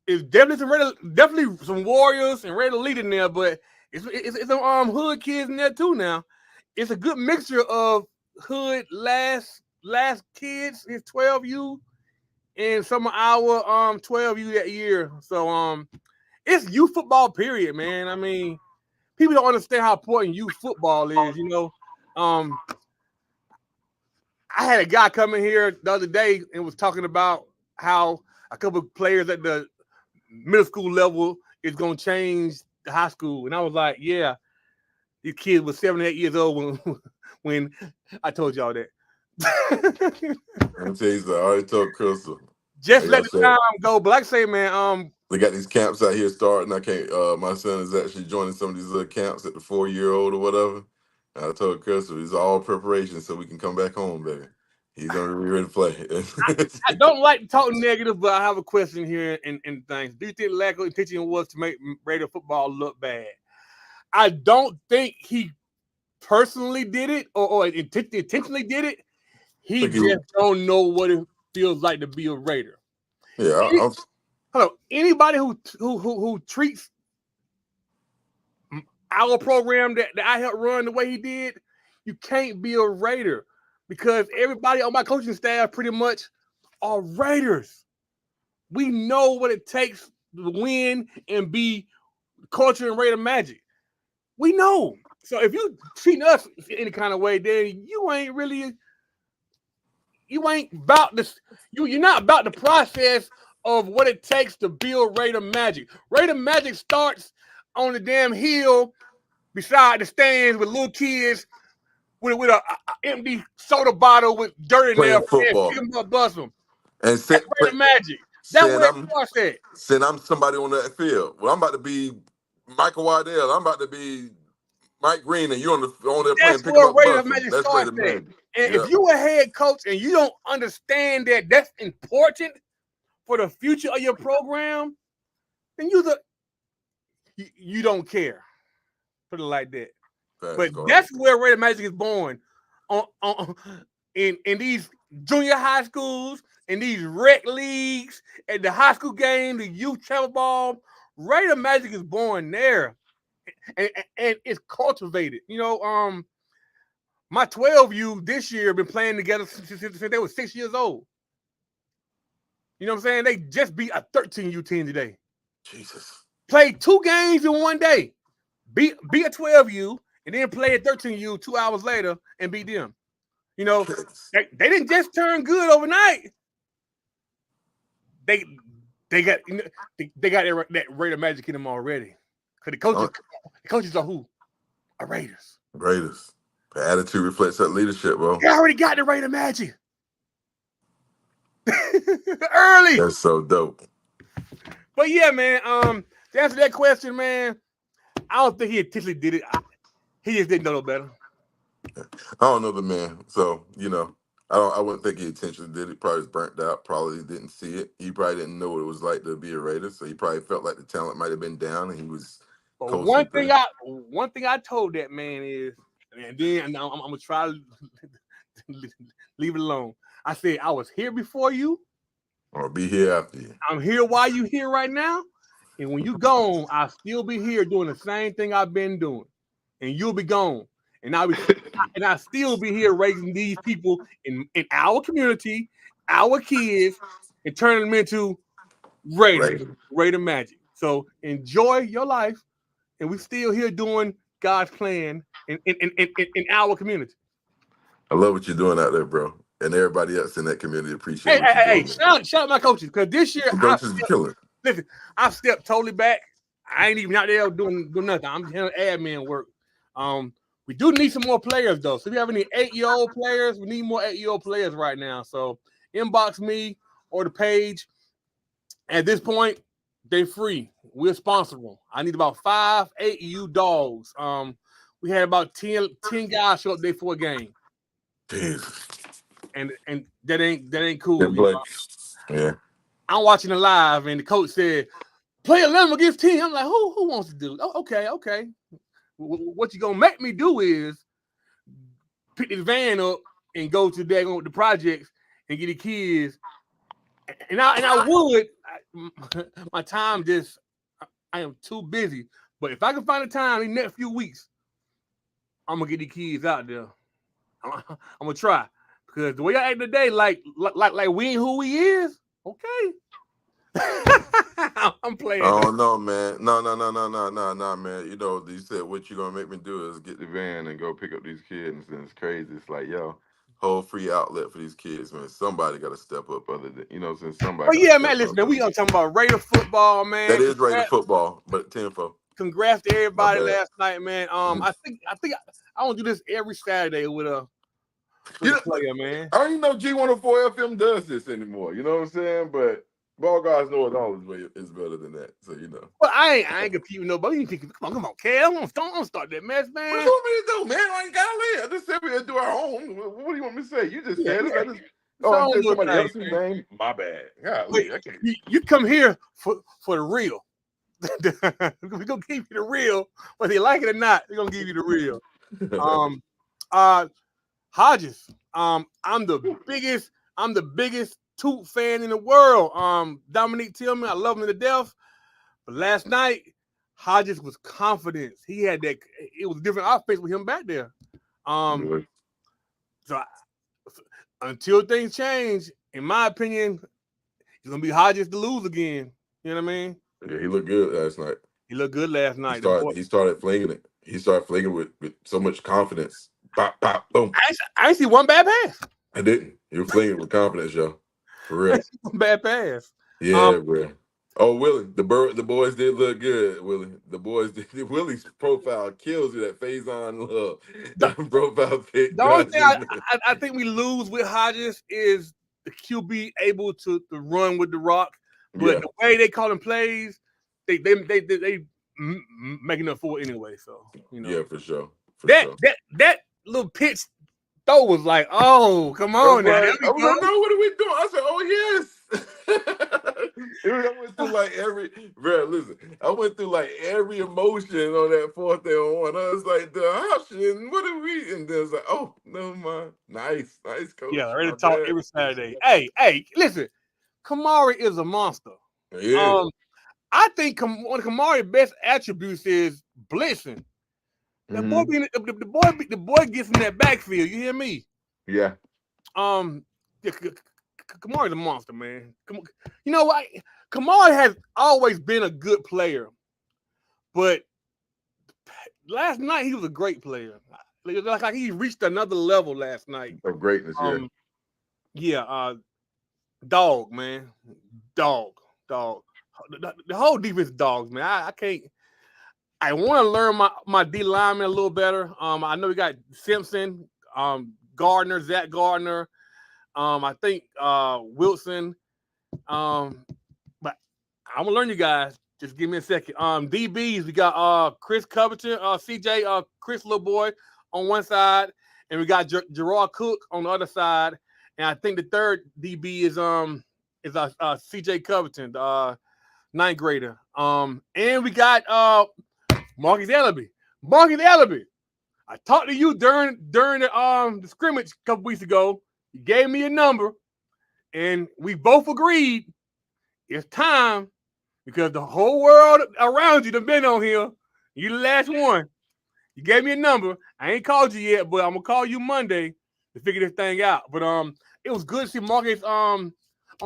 It's definitely some Warriors and Raider Elite in there, but it's some hood kids in there too now. It's a good mixture of hood last kids, his 12U, and some of our 12U that year. So it's youth football period, man. I mean, people don't understand how important youth football is, you know. I had a guy come in here the other day and was talking about how a couple of players at the middle school level is going to change the high school. And I was like, yeah, these kids were 7 or 8 years old when I told y'all that. I'm tell you, I already told Crystal. Just let the time go. But like I say, man, they got these camps out here starting. I can't, my son is actually joining some of these little camps at the 4-year-old or whatever. And I told Crystal, it's all preparation so we can come back home, baby. He's gonna be ready to play. I don't like to talk negative, but I have a question here and things. Do you think lack of intention was to make Raider football look bad? I don't think he personally did it or intentionally did it. He just don't know what it feels like to be a Raider. Yeah, hello. Anybody who treats our program that I helped run the way he did, you can't be a Raider because everybody on my coaching staff pretty much are Raiders. We know what it takes to win and be culture and Raider magic. We know. So if you treat us any kind of way, then you ain't about this. You're not about the process of what it takes to build Raider magic. Raider magic starts on the damn hill beside the stands with little kids with a empty soda bottle with dirt in there. Football. Pick them up, bust them. And that's Raider magic. That's where it starts at. Saying I'm somebody on that field. Well, I'm about to be Michael Waddell. I'm about to be Mike Green, and you're on there playing pick up Raider magic starts at. And if you a head coach and you don't understand that that's important for the future of your program, then you don't care. Put it like that. That's where Raider magic is born. In these junior high schools, in these rec leagues, at the high school game, the youth travel ball, Raider magic is born there. And it's cultivated. You know, my 12U this year have been playing together since they were 6 years old. You know what I'm saying? They just beat a 13U team today. Jesus. Played 2 games in one day. Beat a 12U and then play a 13U 2 hours later and beat them. You know, they didn't just turn good overnight. They got that Raider magic in them already. Because the coaches are who? Are Raiders. Raiders. The attitude reflects that leadership, bro. They already got the Raider magic. Early. That's so dope. But yeah, man, to answer that question, man, I don't think he intentionally did it. He just didn't know no better. I don't know the man. So, you know, I wouldn't think he intentionally did it. Probably was burnt out. Probably didn't see it. He probably didn't know what it was like to be a Raider. So he probably felt like the talent might have been down and he was. But one thing I told that man is, and then I'm gonna try to leave it alone. I said I was here before you, or be here after you. I'm here while you here right now, and when you gone, I'll still be here doing the same thing I've been doing, and you'll be gone, and I'll still be here raising these people in our community, our kids, and turning them into Raider magic. So enjoy your life. And we still here doing God's plan in our community. I love what you're doing out there, bro. And everybody else in that community appreciate it. Hey, shout out my coaches, because this year I've stepped totally back. I ain't even out there doing nothing. I'm handling admin work. We do need some more players, though. So if you have any 8-year-old players, we need more 8-year-old players right now. So inbox me or the page. At this point, they're free. We're sponsorable. I need about 5 8U dogs. We had about 10 guys show up there for a game. Jesus. And that ain't cool. Yeah. I'm watching it live, and the coach said, "Play 11 against 10." I'm like, who wants to do? Oh, okay. What you gonna make me do is pick this van up and go to the projects and get the kids. And I would. My time I am too busy. But if I can find a time in the next few weeks, I'm gonna get the kids out there. I'm gonna try, because the way I act today, like we ain't who we is. Okay. I'm playing. Oh no, man. No, man. You know, you said what you gonna make me do is get the van and go pick up these kids, and it's crazy. It's like, yo, whole free outlet for these kids, man. Somebody got to step up, other than, you know, since somebody. Oh yeah, man. Listen, man, we gonna talk about Raider football, man. That is Raider football, but 10-4. Congrats to everybody last night, man. I think I want to do this every Saturday with a player, man. I don't even know G104 FM does this anymore. You know what I'm saying? But Ball guys know it all is better than that. So But I ain't competing with nobody. Come on, Cal. Don't start that mess, man. What you want me to do, man? I ain't got to. I just said we had to do our own. What do you want me to say? You just said it. I said somebody else's name. My bad. Golly, you come here for the real. We're gonna give you the real, whether you like it or not. We're gonna give you the real. Hodges. I'm the biggest Toot fan in the world. Dominique Tillman, I love him to death. But last night, Hodges was confident. He had that. It was a different offense with him back there. So until things change, in my opinion, it's gonna be Hodges to lose again. You know what I mean? Yeah, he looked good last night. He looked good last night. He started flinging it. He started flinging with so much confidence. Pop, pop, boom. I ain't see one bad pass. I didn't. He was flinging with confidence, yo. For real. One bad pass. Yeah, bro. Oh, Willie, the boys did look good, Willie. The boys did. Willie's profile kills you, that Faison Love. That profile pic. The only thing I think we lose with Hodges is the QB able to run with the rock. But the way they call him plays, they making up for it anyway. So yeah, for sure. That little pitch throw was like, oh, come on now. I was like, no, what are we doing? I said, oh yes. I went through like every emotion on that 4th and 1. I was like, the option, what are we? And then it's like, oh, never mind. Nice, coach. Yeah, ready to talk every Saturday. Hey, listen. Kamari is a monster. Yeah. I think one of Kamari's best attributes is blitzing. The boy gets in that backfield. You hear me? Yeah. Kamari's a monster, man. You know what? Kamari has always been a good player, but last night he was a great player. Like he reached another level last night of greatness. Dog, man. Dog. The whole defense is dogs, man. I can't. I want to learn my D lineman a little better. I know we got Simpson, Gardner, Zach Gardner. I think Wilson. But I'm gonna learn you guys. Just give me a second. DBs, we got Chris Covington, CJ, Chris little boy on one side, and we got Gerard Cook on the other side. And I think the third DB is CJ Covington, the 9th grader. And we got Marcus Ellaby. I talked to you during the scrimmage a couple weeks ago. You gave me a number, and we both agreed it's time because the whole world around you done been on here. You the last one. You gave me a number. I ain't called you yet, but I'm gonna call you Monday to figure this thing out. But it was good to see Marcus on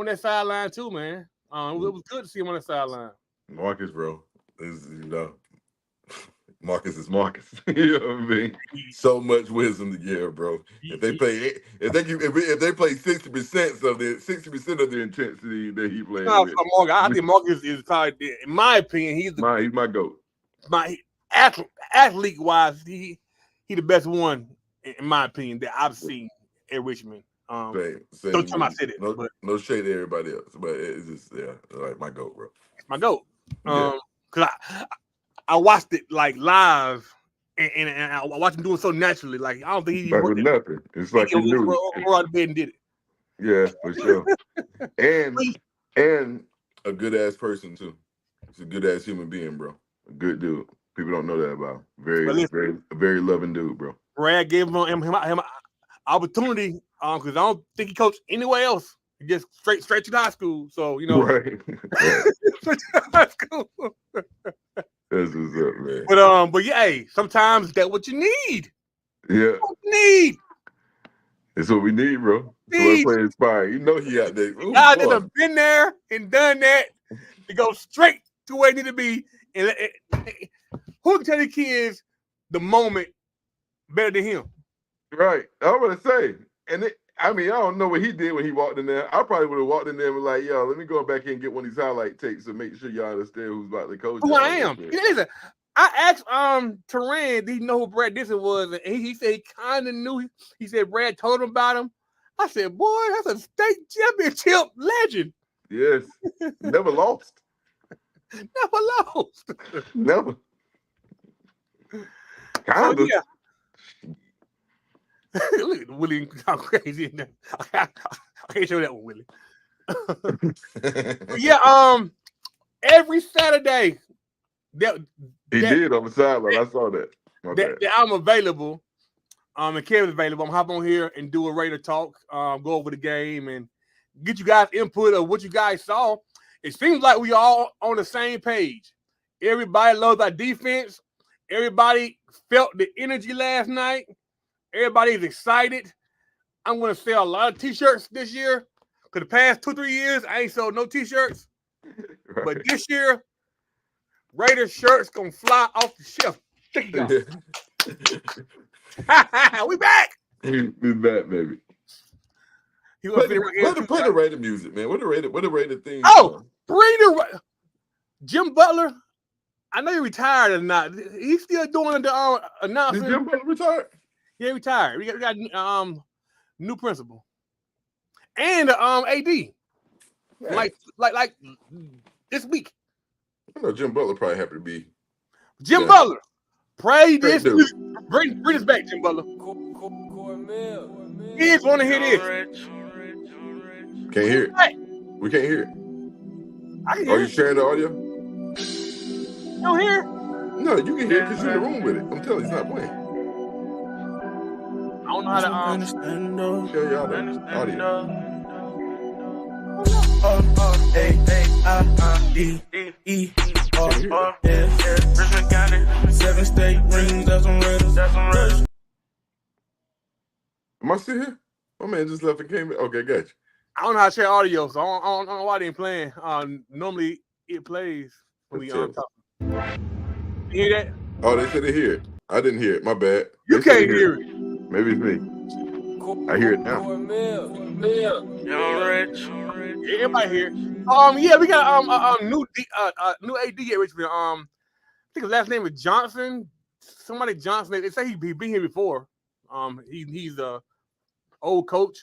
that sideline too, man. It was good to see him on that sideline. Marcus, bro, Marcus is Marcus. You know what I mean? So much wisdom to give, bro. If they play 60% of the intensity that he plays with. I think Marcus is probably, in my opinion, he's my GOAT. My athlete wise, he the best one in my opinion that I've seen at Richmond. Don't tell me I said it. No shade to everybody else, but it's just like my GOAT, bro. My GOAT. Because I watched it like live, and I watched him do it so naturally. Like I don't think he worked with nothing. It's like he knew. Rolled out of bed and did it. Yeah, for sure. and a good ass person too. He's a good ass human being, bro. A good dude. People don't know that about him. Very loving dude, bro. Brad gave him opportunity because I don't think he coached anywhere else. He just straight to high school. So right. Straight to high school. That's what's up, man. But yeah, hey, sometimes that's what you need. Yeah. It's what we need, bro. So play inspired. You know he out there. Guys that have been there and done that to go straight to where it need to be. And who can tell the kids the moment better than him? Right. I'm gonna say, I don't know what he did when he walked in there. I probably would have walked in there and was like, yo, let me go back here and get one of these highlight tapes to make sure y'all understand who's about to coach. Who I am. Listen, I asked Teran, did he know who Brad Dixon was? And he said he kind of knew. He said Brad told him about him. I said, boy, that's a state championship legend. Yes. Never lost. Never lost. Never. So Kind of. yeah. Look at Willie, how crazy. I can't show that one, Willie. Yeah, every Saturday that He did on the sideline. I saw that. My bad. that I'm available, and Kevin's available, I'm hop on here and do a Raider talk, go over the game and get you guys input of what you guys saw. It seems like we all on the same page. Everybody loves our defense. Everybody felt the energy last night. Everybody's excited. I'm going to sell a lot of T-shirts this year. For the past 2-3 years, I ain't sold no T-shirts. Right. But this year, Raiders shirts going to fly off the shelf. Check it out. We back. He's back, baby. He Play gonna fit right the Raider music, man. What the Raider thing? Oh, Jim Butler. I know he retired or not. He's still doing the Is announcement. Jim Butler retired? Yeah, retired. We got new principal and AD. Yeah. Like this week. I know Jim Butler probably happy to be. Jim Butler, pray this. dude. Bring this back, Jim Butler. Kids want to hear this. Can't hear it. Hey, We can't hear it. I can Are hear you it. sharing the audio? You don't hear it? No, you can hear it because you're in the room with it. I'm telling you, he's not playing. I don't know how to Understand though. Share y'all the audio. Richmond County, 7 state rings, that's on Raiders. Am I still here? My man just left and came in. Okay, gotcha. I don't know how to share audio, so I don't know why they ain't playing. Normally it plays when we That's talk. You hear that? Oh, they said they hear it. I didn't hear it. My bad. You They said can't they hear it. Maybe it's me. I hear it now. Young Rich. Everybody here. Yeah, we got new AD at Richmond. I think his last name is Johnson. Somebody Johnson. They say he been here before. He's a old coach.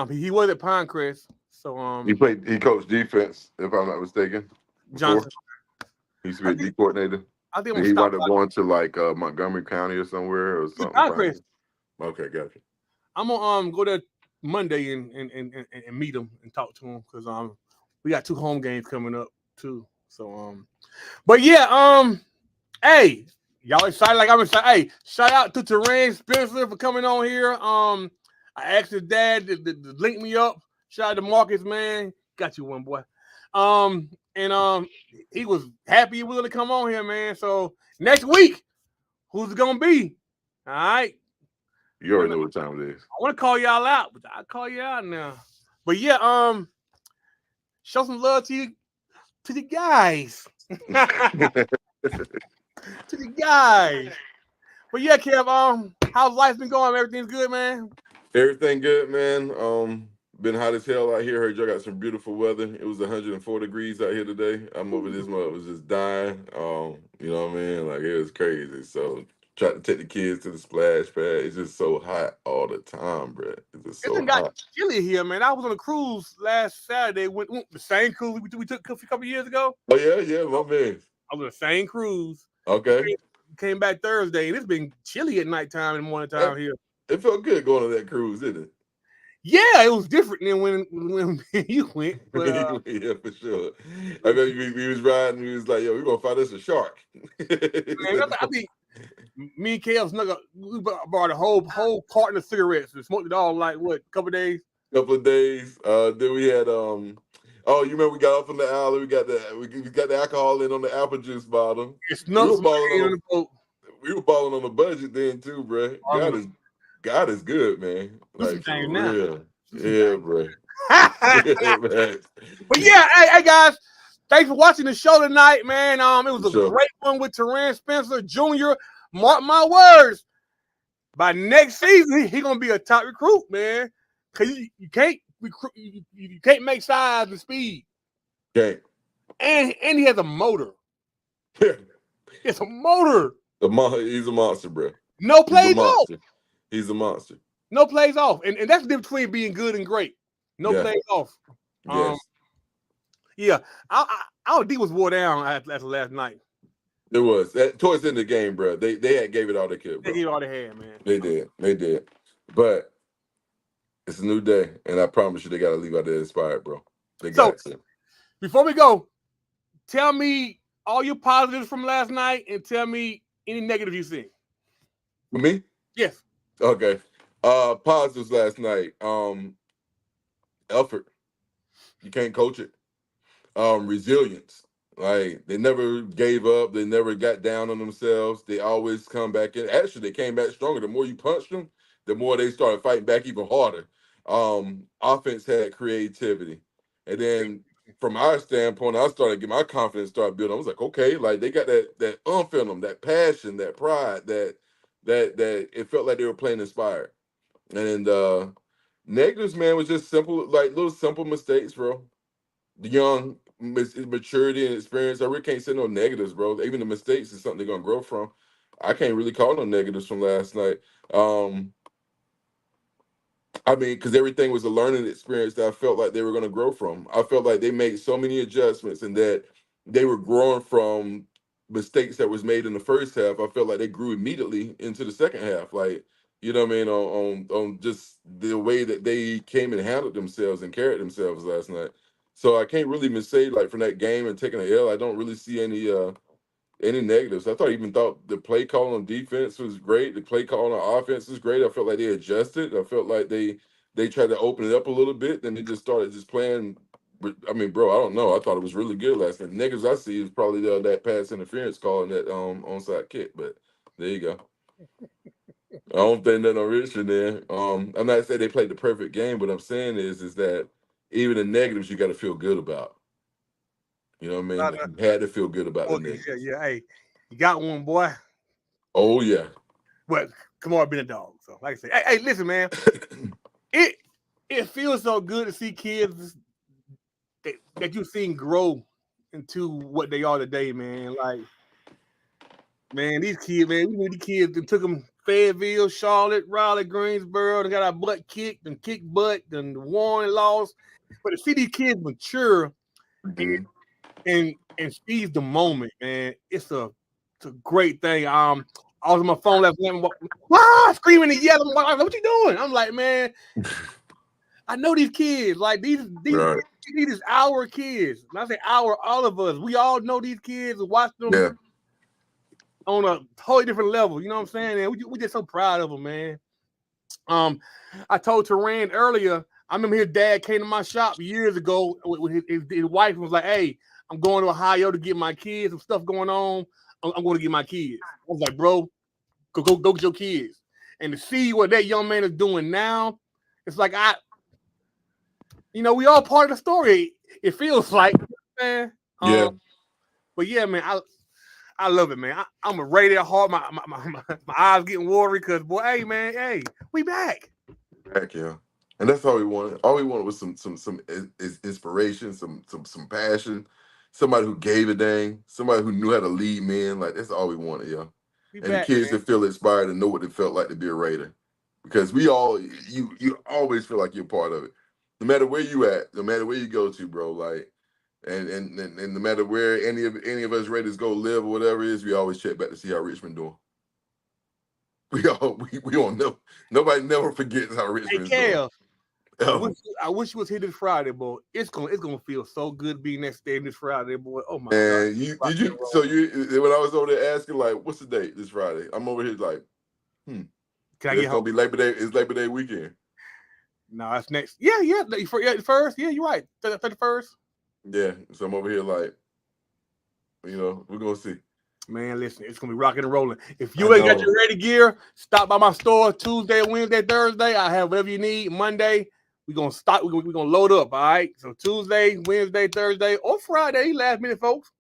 He was at Pinecrest. So He coached defense, if I'm not mistaken. Johnson. He used to be a D coordinator. I think And he wound up going to like Montgomery County or somewhere or something. Pinecrest. Okay, gotcha. I'm gonna go there Monday and meet him and talk to him because we got 2 home games coming up too. So but yeah, hey, y'all excited like I'm excited. Hey, shout out to Terrain Spencer for coming on here. I asked his dad to link me up. Shout out to Marcus, man. Got you one, boy. He was happy and willing to come on here, man. So next week, who's it gonna be? All right. You already know what time it is. I want to call y'all out, but I'll call you out now. But yeah, show some love to the guys. To the guys. But yeah, Kev, how's life been going? Everything's good, man. Everything good, man. Been hot as hell out here. Heard y'all got some beautiful weather. It was 104 degrees out here today. I'm over this month. Was just dying. You know what I mean? Like it was crazy. So tried to take the kids to the splash pad. It's just so hot all the time, bro. It's just so got hot. chilly here, man. I was on a cruise last Saturday. Went the same cruise we took a couple years ago. Oh yeah, my man. I was on the same cruise. Okay. Came back Thursday, and it's been chilly at nighttime and morning time here. It felt good going on that cruise, didn't it? Yeah, it was different than when you went. But, yeah, for sure. I remember we was riding. We was like, "Yo, we're gonna find us a shark." man, I think me and Kale snuck up. We bought a whole carton of cigarettes and smoked it all like what, couple of days. Couple of days. Then we had oh, you remember we got up on the alley. We got the alcohol in on the apple juice bottle. We were balling on the boat. We were balling on the budget then too, bro. God is good, man. Like for real. Yeah, bro. Yeah, man. But yeah, hey guys, thanks for watching the show tonight, man. It was a great one with Terrain Spencer Jr. Mark my words. By next season, he's gonna be a top recruit, man. Cause you can't recruit, you can't make size and speed. Okay. And he has a motor. It's a motor. He's a monster, bro. No plays off. He's a monster. No plays off. And that's the difference between being good and great. No plays off. Yes. Yeah, our D was wore down after last night. It was towards the end of the game, bro. They had gave it all they could, bro. They gave all they had, man. They did. But it's a new day, and I promise you, they got to leave out there inspired, bro. They got to. Before we go, tell me all your positives from last night, and tell me any negatives you see. For me? Yes. Okay. Positives last night. Effort. You can't coach it. Resilience. Like, they never gave up. They never got down on themselves. They always come back in. Actually, they came back stronger. The more you punched them, the more they started fighting back even harder. Offense had creativity. And then from our standpoint, I started getting my confidence started building. I was like, okay, like they got that oomph in them, that passion, that pride, that it felt like they were playing inspired. And negatives, man, was just simple, like little simple mistakes, bro. The young maturity and experience. I really can't say no negatives, bro. Even the mistakes is something they're gonna grow from. I can't really call no negatives from last night. I mean, because everything was a learning experience that I felt like they were going to grow from. I felt like they made so many adjustments and that they were growing from mistakes that was made in the first half. I felt like they grew immediately into the second half. Like, you know what I mean? On just the way that they came and handled themselves and carried themselves last night. So I can't really even say, like, from that game and taking an L, I don't really see any negatives. I thought the play call on defense was great. The play call on offense was great. I felt like they adjusted. I felt like they tried to open it up a little bit. Then they just started just playing. I mean, bro, I don't know. I thought it was really good last night. Negatives I see is probably that pass interference call and that onside kick. But there you go. I don't think nothing on Richard there. I'm not saying they played the perfect game. What I'm saying is that even the negatives you got to feel good about. You know what I mean? Like you had to feel good about the negatives. Yeah. Hey, you got one, boy. Oh yeah. But Kamar been a dog. So, like I said, hey, listen, man. It feels so good to see kids that you've seen grow into what they are today, man. Like, man, these kids, man, these kids that took them Fayetteville, Charlotte, Raleigh, Greensboro, they got our butt kicked and kicked butt and won and lost. But to see these kids mature and seize the moment, man, it's a great thing. I was on my phone last night, screaming and yelling. What you doing? I'm like, man, I know these kids. Like these is our kids. When I say our, all of us. We all know these kids and watch them on a totally different level. You know what I'm saying? And we just so proud of them, man. I told Teran earlier. I remember his dad came to my shop years ago with his wife and was like, hey, I'm going to Ohio to get my kids. Some stuff going on. I'm going to get my kids. I was like, bro, go get your kids. And to see what that young man is doing now, it's like we all part of the story. It feels like, man. But yeah, man, I love it, man. I'm a radio hard. My eyes getting watery because, boy, hey, we back. Back, yeah. And that's all we wanted. All we wanted was some inspiration, some passion, somebody who gave a dang, somebody who knew how to lead men. Like that's all we wanted, yeah. And the kids that feel inspired and know what it felt like to be a Raider, because you always feel like you're part of it, no matter where you at, no matter where you go to, bro. Like, and no matter where any of us Raiders go live or whatever it is, we always check back to see how Richmond doing. We don't know. Nobody never forgets how Richmond's doing. I wish you was here this Friday, boy. It's gonna feel so good being next day this Friday, boy. Oh my God! When I was over there asking like, what's the date this Friday? I'm over here like, Can I get it's gonna be Labor Day. It's Labor Day weekend. No, that's next. Yeah, the first. Yeah, you're right. 31st. Yeah, so I'm over here like, we're gonna see. Man, listen, it's gonna be rocking and rolling. If you ain't got your ready gear, stop by my store Tuesday, Wednesday, Thursday. I have whatever you need. Monday, we're gonna stop. We're gonna load up. All right. So Tuesday, Wednesday, Thursday, or Friday, last minute, folks.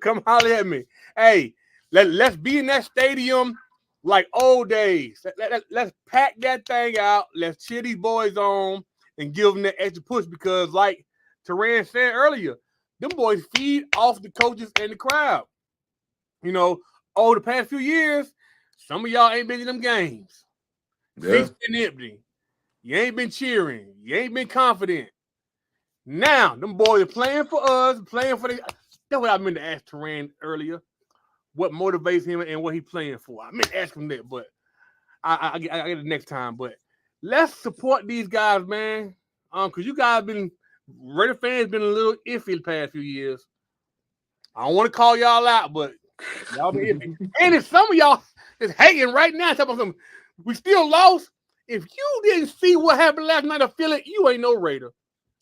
Come holler at me. Hey, let's be in that stadium like old days. Let's pack that thing out. Let's cheer these boys on and give them that extra push because, like Teran said earlier, them boys feed off the coaches and the crowd. The past few years, some of y'all ain't been in them games. Seats been empty. You ain't been cheering. You ain't been confident. Now, them boys are playing for us, playing for the. That's what I meant to ask Teran earlier. What motivates him and what he playing for. I meant to ask him that, but I get it next time. But let's support these guys, man. Because you guys been Raider fans been a little iffy the past few years. I don't want to call y'all out, but y'all been iffy. And if some of y'all is hating right now, talking about something, we still lost. If you didn't see what happened last night or feel it, you ain't no Raider.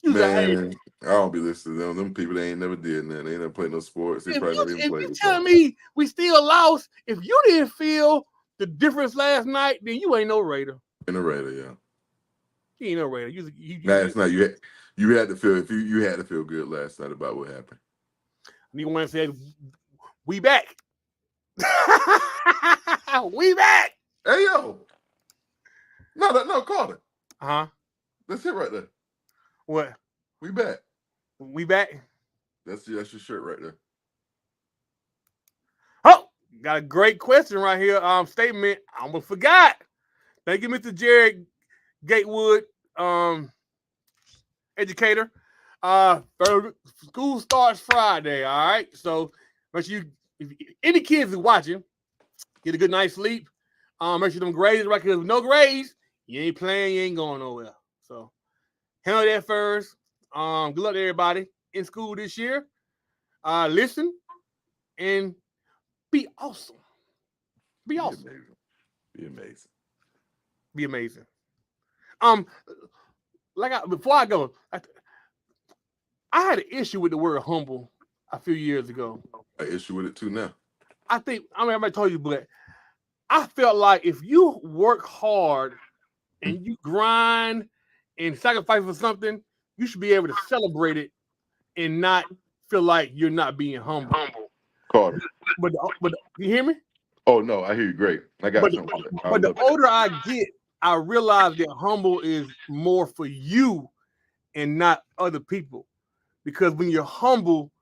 You's a hater. Man, I don't be listening to them. Them people, they ain't never did nothing. They ain't never played no sports. They If probably never even you played before. telling me we still lost, if you didn't feel the difference last night, then you ain't no Raider. In a Raider, yeah. You ain't no Raider. Last night, you had to feel you had to feel good last night about what happened. You want to say we back? We back. Hey yo, no, call it. That's it right there. What? We back. We back. That's your shirt right there. Oh, got a great question right here. Statement. I almost forgot. Thank you, Mr. Jared Gatewood, educator. School starts Friday. All right. So make sure if any kids is watching, get a good night's sleep. Make sure them grades are right, because with no grades, you ain't playing, you ain't going nowhere. So handle that first. Good luck to everybody in school this year. Listen and be awesome. Be awesome. Be amazing. Be amazing. Before I go, I had an issue with the word humble a few years ago. I issue with it too now. I might told you, but I felt like if you work hard and you grind and sacrifice for something, you should be able to celebrate it and not feel like you're not being humble. Carter. But you hear me? Oh no, I hear you. Great. I got something. But the older I get, I realize that humble is more for you and not other people. Because when you're humble,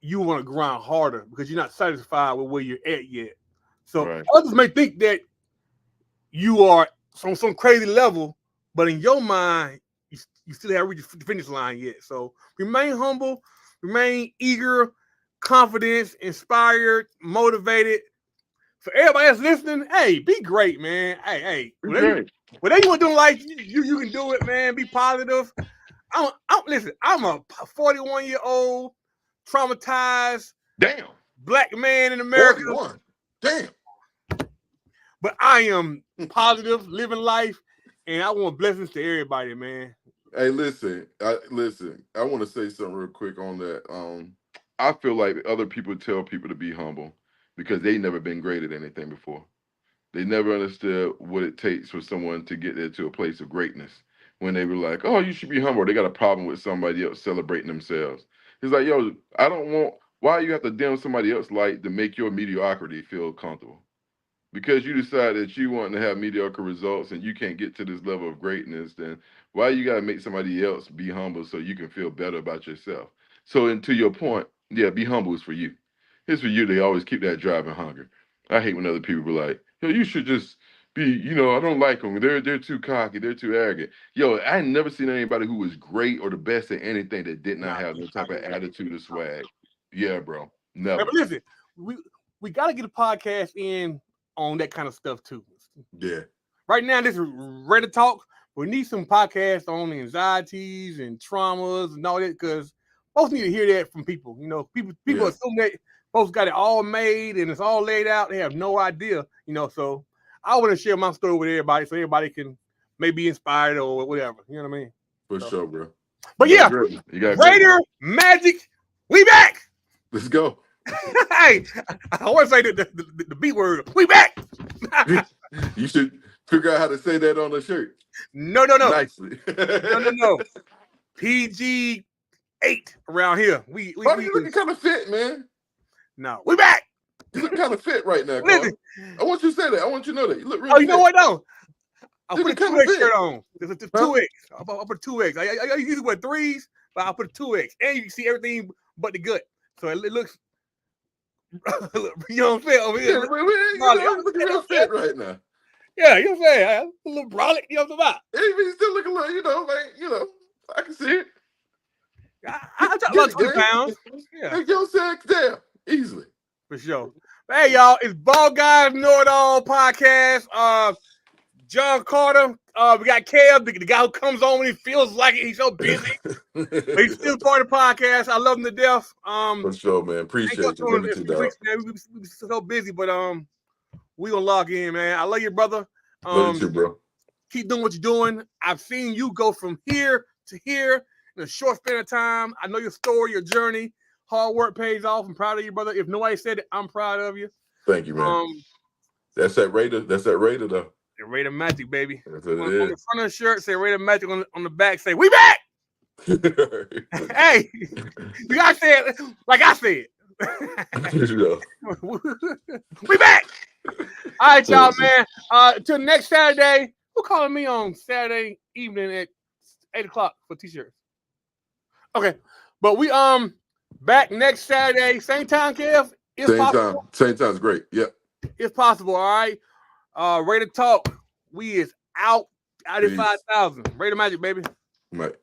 you want to grind harder because you're not satisfied with where you're at yet. So others may think that you are on some crazy level, but in your mind, you still haven't reached the finish line yet. So remain humble, remain eager, confident, inspired, motivated. For everybody else listening, hey, be great, man. Hey, whatever you want to do in life, you can do it, man. Be positive. Listen, I'm a 41-year-old traumatized black man in America. 41. Damn. But I am positive, living life, and I want blessings to everybody, man. Hey, listen. I want to say something real quick on that. I feel like other people tell people to be humble because they never been great at anything before. They never understood what it takes for someone to get there to a place of greatness. When they were like, oh, you should be humble. They got a problem with somebody else celebrating themselves. It's like, yo, I don't want, why you have to dim somebody else's light to make your mediocrity feel comfortable? Because you decide that you want to have mediocre results and you can't get to this level of greatness, then why you got to make somebody else be humble so you can feel better about yourself? So, and to your point, yeah, be humble is for you. It's for you. They always keep that drive and hunger. I hate when other people be like, yo, you should just be, I don't like them. They're too cocky. They're too arrogant. Yo, I ain't never seen anybody who was great or the best at anything that did not have no type of attitude or swag. Yeah, bro. Never. But listen, we got to get a podcast in on that kind of stuff too. Yeah. Right now, this is Reddit Talk. We need some podcasts on anxieties and traumas and all that, because folks need to hear that from people. People assume that folks got it all made and it's all laid out. They have no idea, so I want to share my story with everybody so everybody can maybe be inspired or whatever. You know what I mean? For sure, bro. But yeah, Raider Magic, we back. Let's go. Hey, I want to say the B word. We back. You should figure out how to say that on the shirt. No. Nicely. No. PG-8 around here. We looking kind of fit, man. No, we back. You look kind of fit right now, Carl. I want you to say that. I want you to know that. You look really fit. You know what, though? I put a 2X fit. shirt on. It's a 2X. I put a 2X. I usually wear 3s, but I put a 2X. And you can see everything but the gut. So it looks, you know what I'm saying? Over here. You're looking real fit right now. Yeah, you know what I'm saying? A little brolic, you know what I'm about. Hey, you still looking a little, I can see it. I talk about 20 pounds. Yeah. Hey, yo, said, damn, easily. For sure. Hey, y'all, it's Ball Guys Know It All podcast. John Carter. We got Kev, the guy who comes on when he feels like it. He's so busy. But he's still part of the podcast. I love him to death. For sure, man. Appreciate you. Love you too, dog. Man. We so busy, but we gonna log in, man. I love you, brother. Love you too, bro. Keep doing what you're doing. I've seen you go from here to here in a short span of time. I know your story, your journey. Hard work pays off. I'm proud of you, brother. If nobody said it, I'm proud of you. Thank you, man. That's that Raider. That's that Raider, though. The Raider Magic, baby. That's what On it the is. front of the shirt, say Raider Magic. On the back, say we back. Hey, you gotta say it like I said. We back. All right, y'all, man. Till next Saturday. Who calling me on Saturday evening at 8:00 for t-shirts? Okay, but we back next Saturday, same time, Kev. Same time is great. Yep. If possible, all right. Raider Talk. We is out. Out at 5,000. Raider Magic, baby. Right.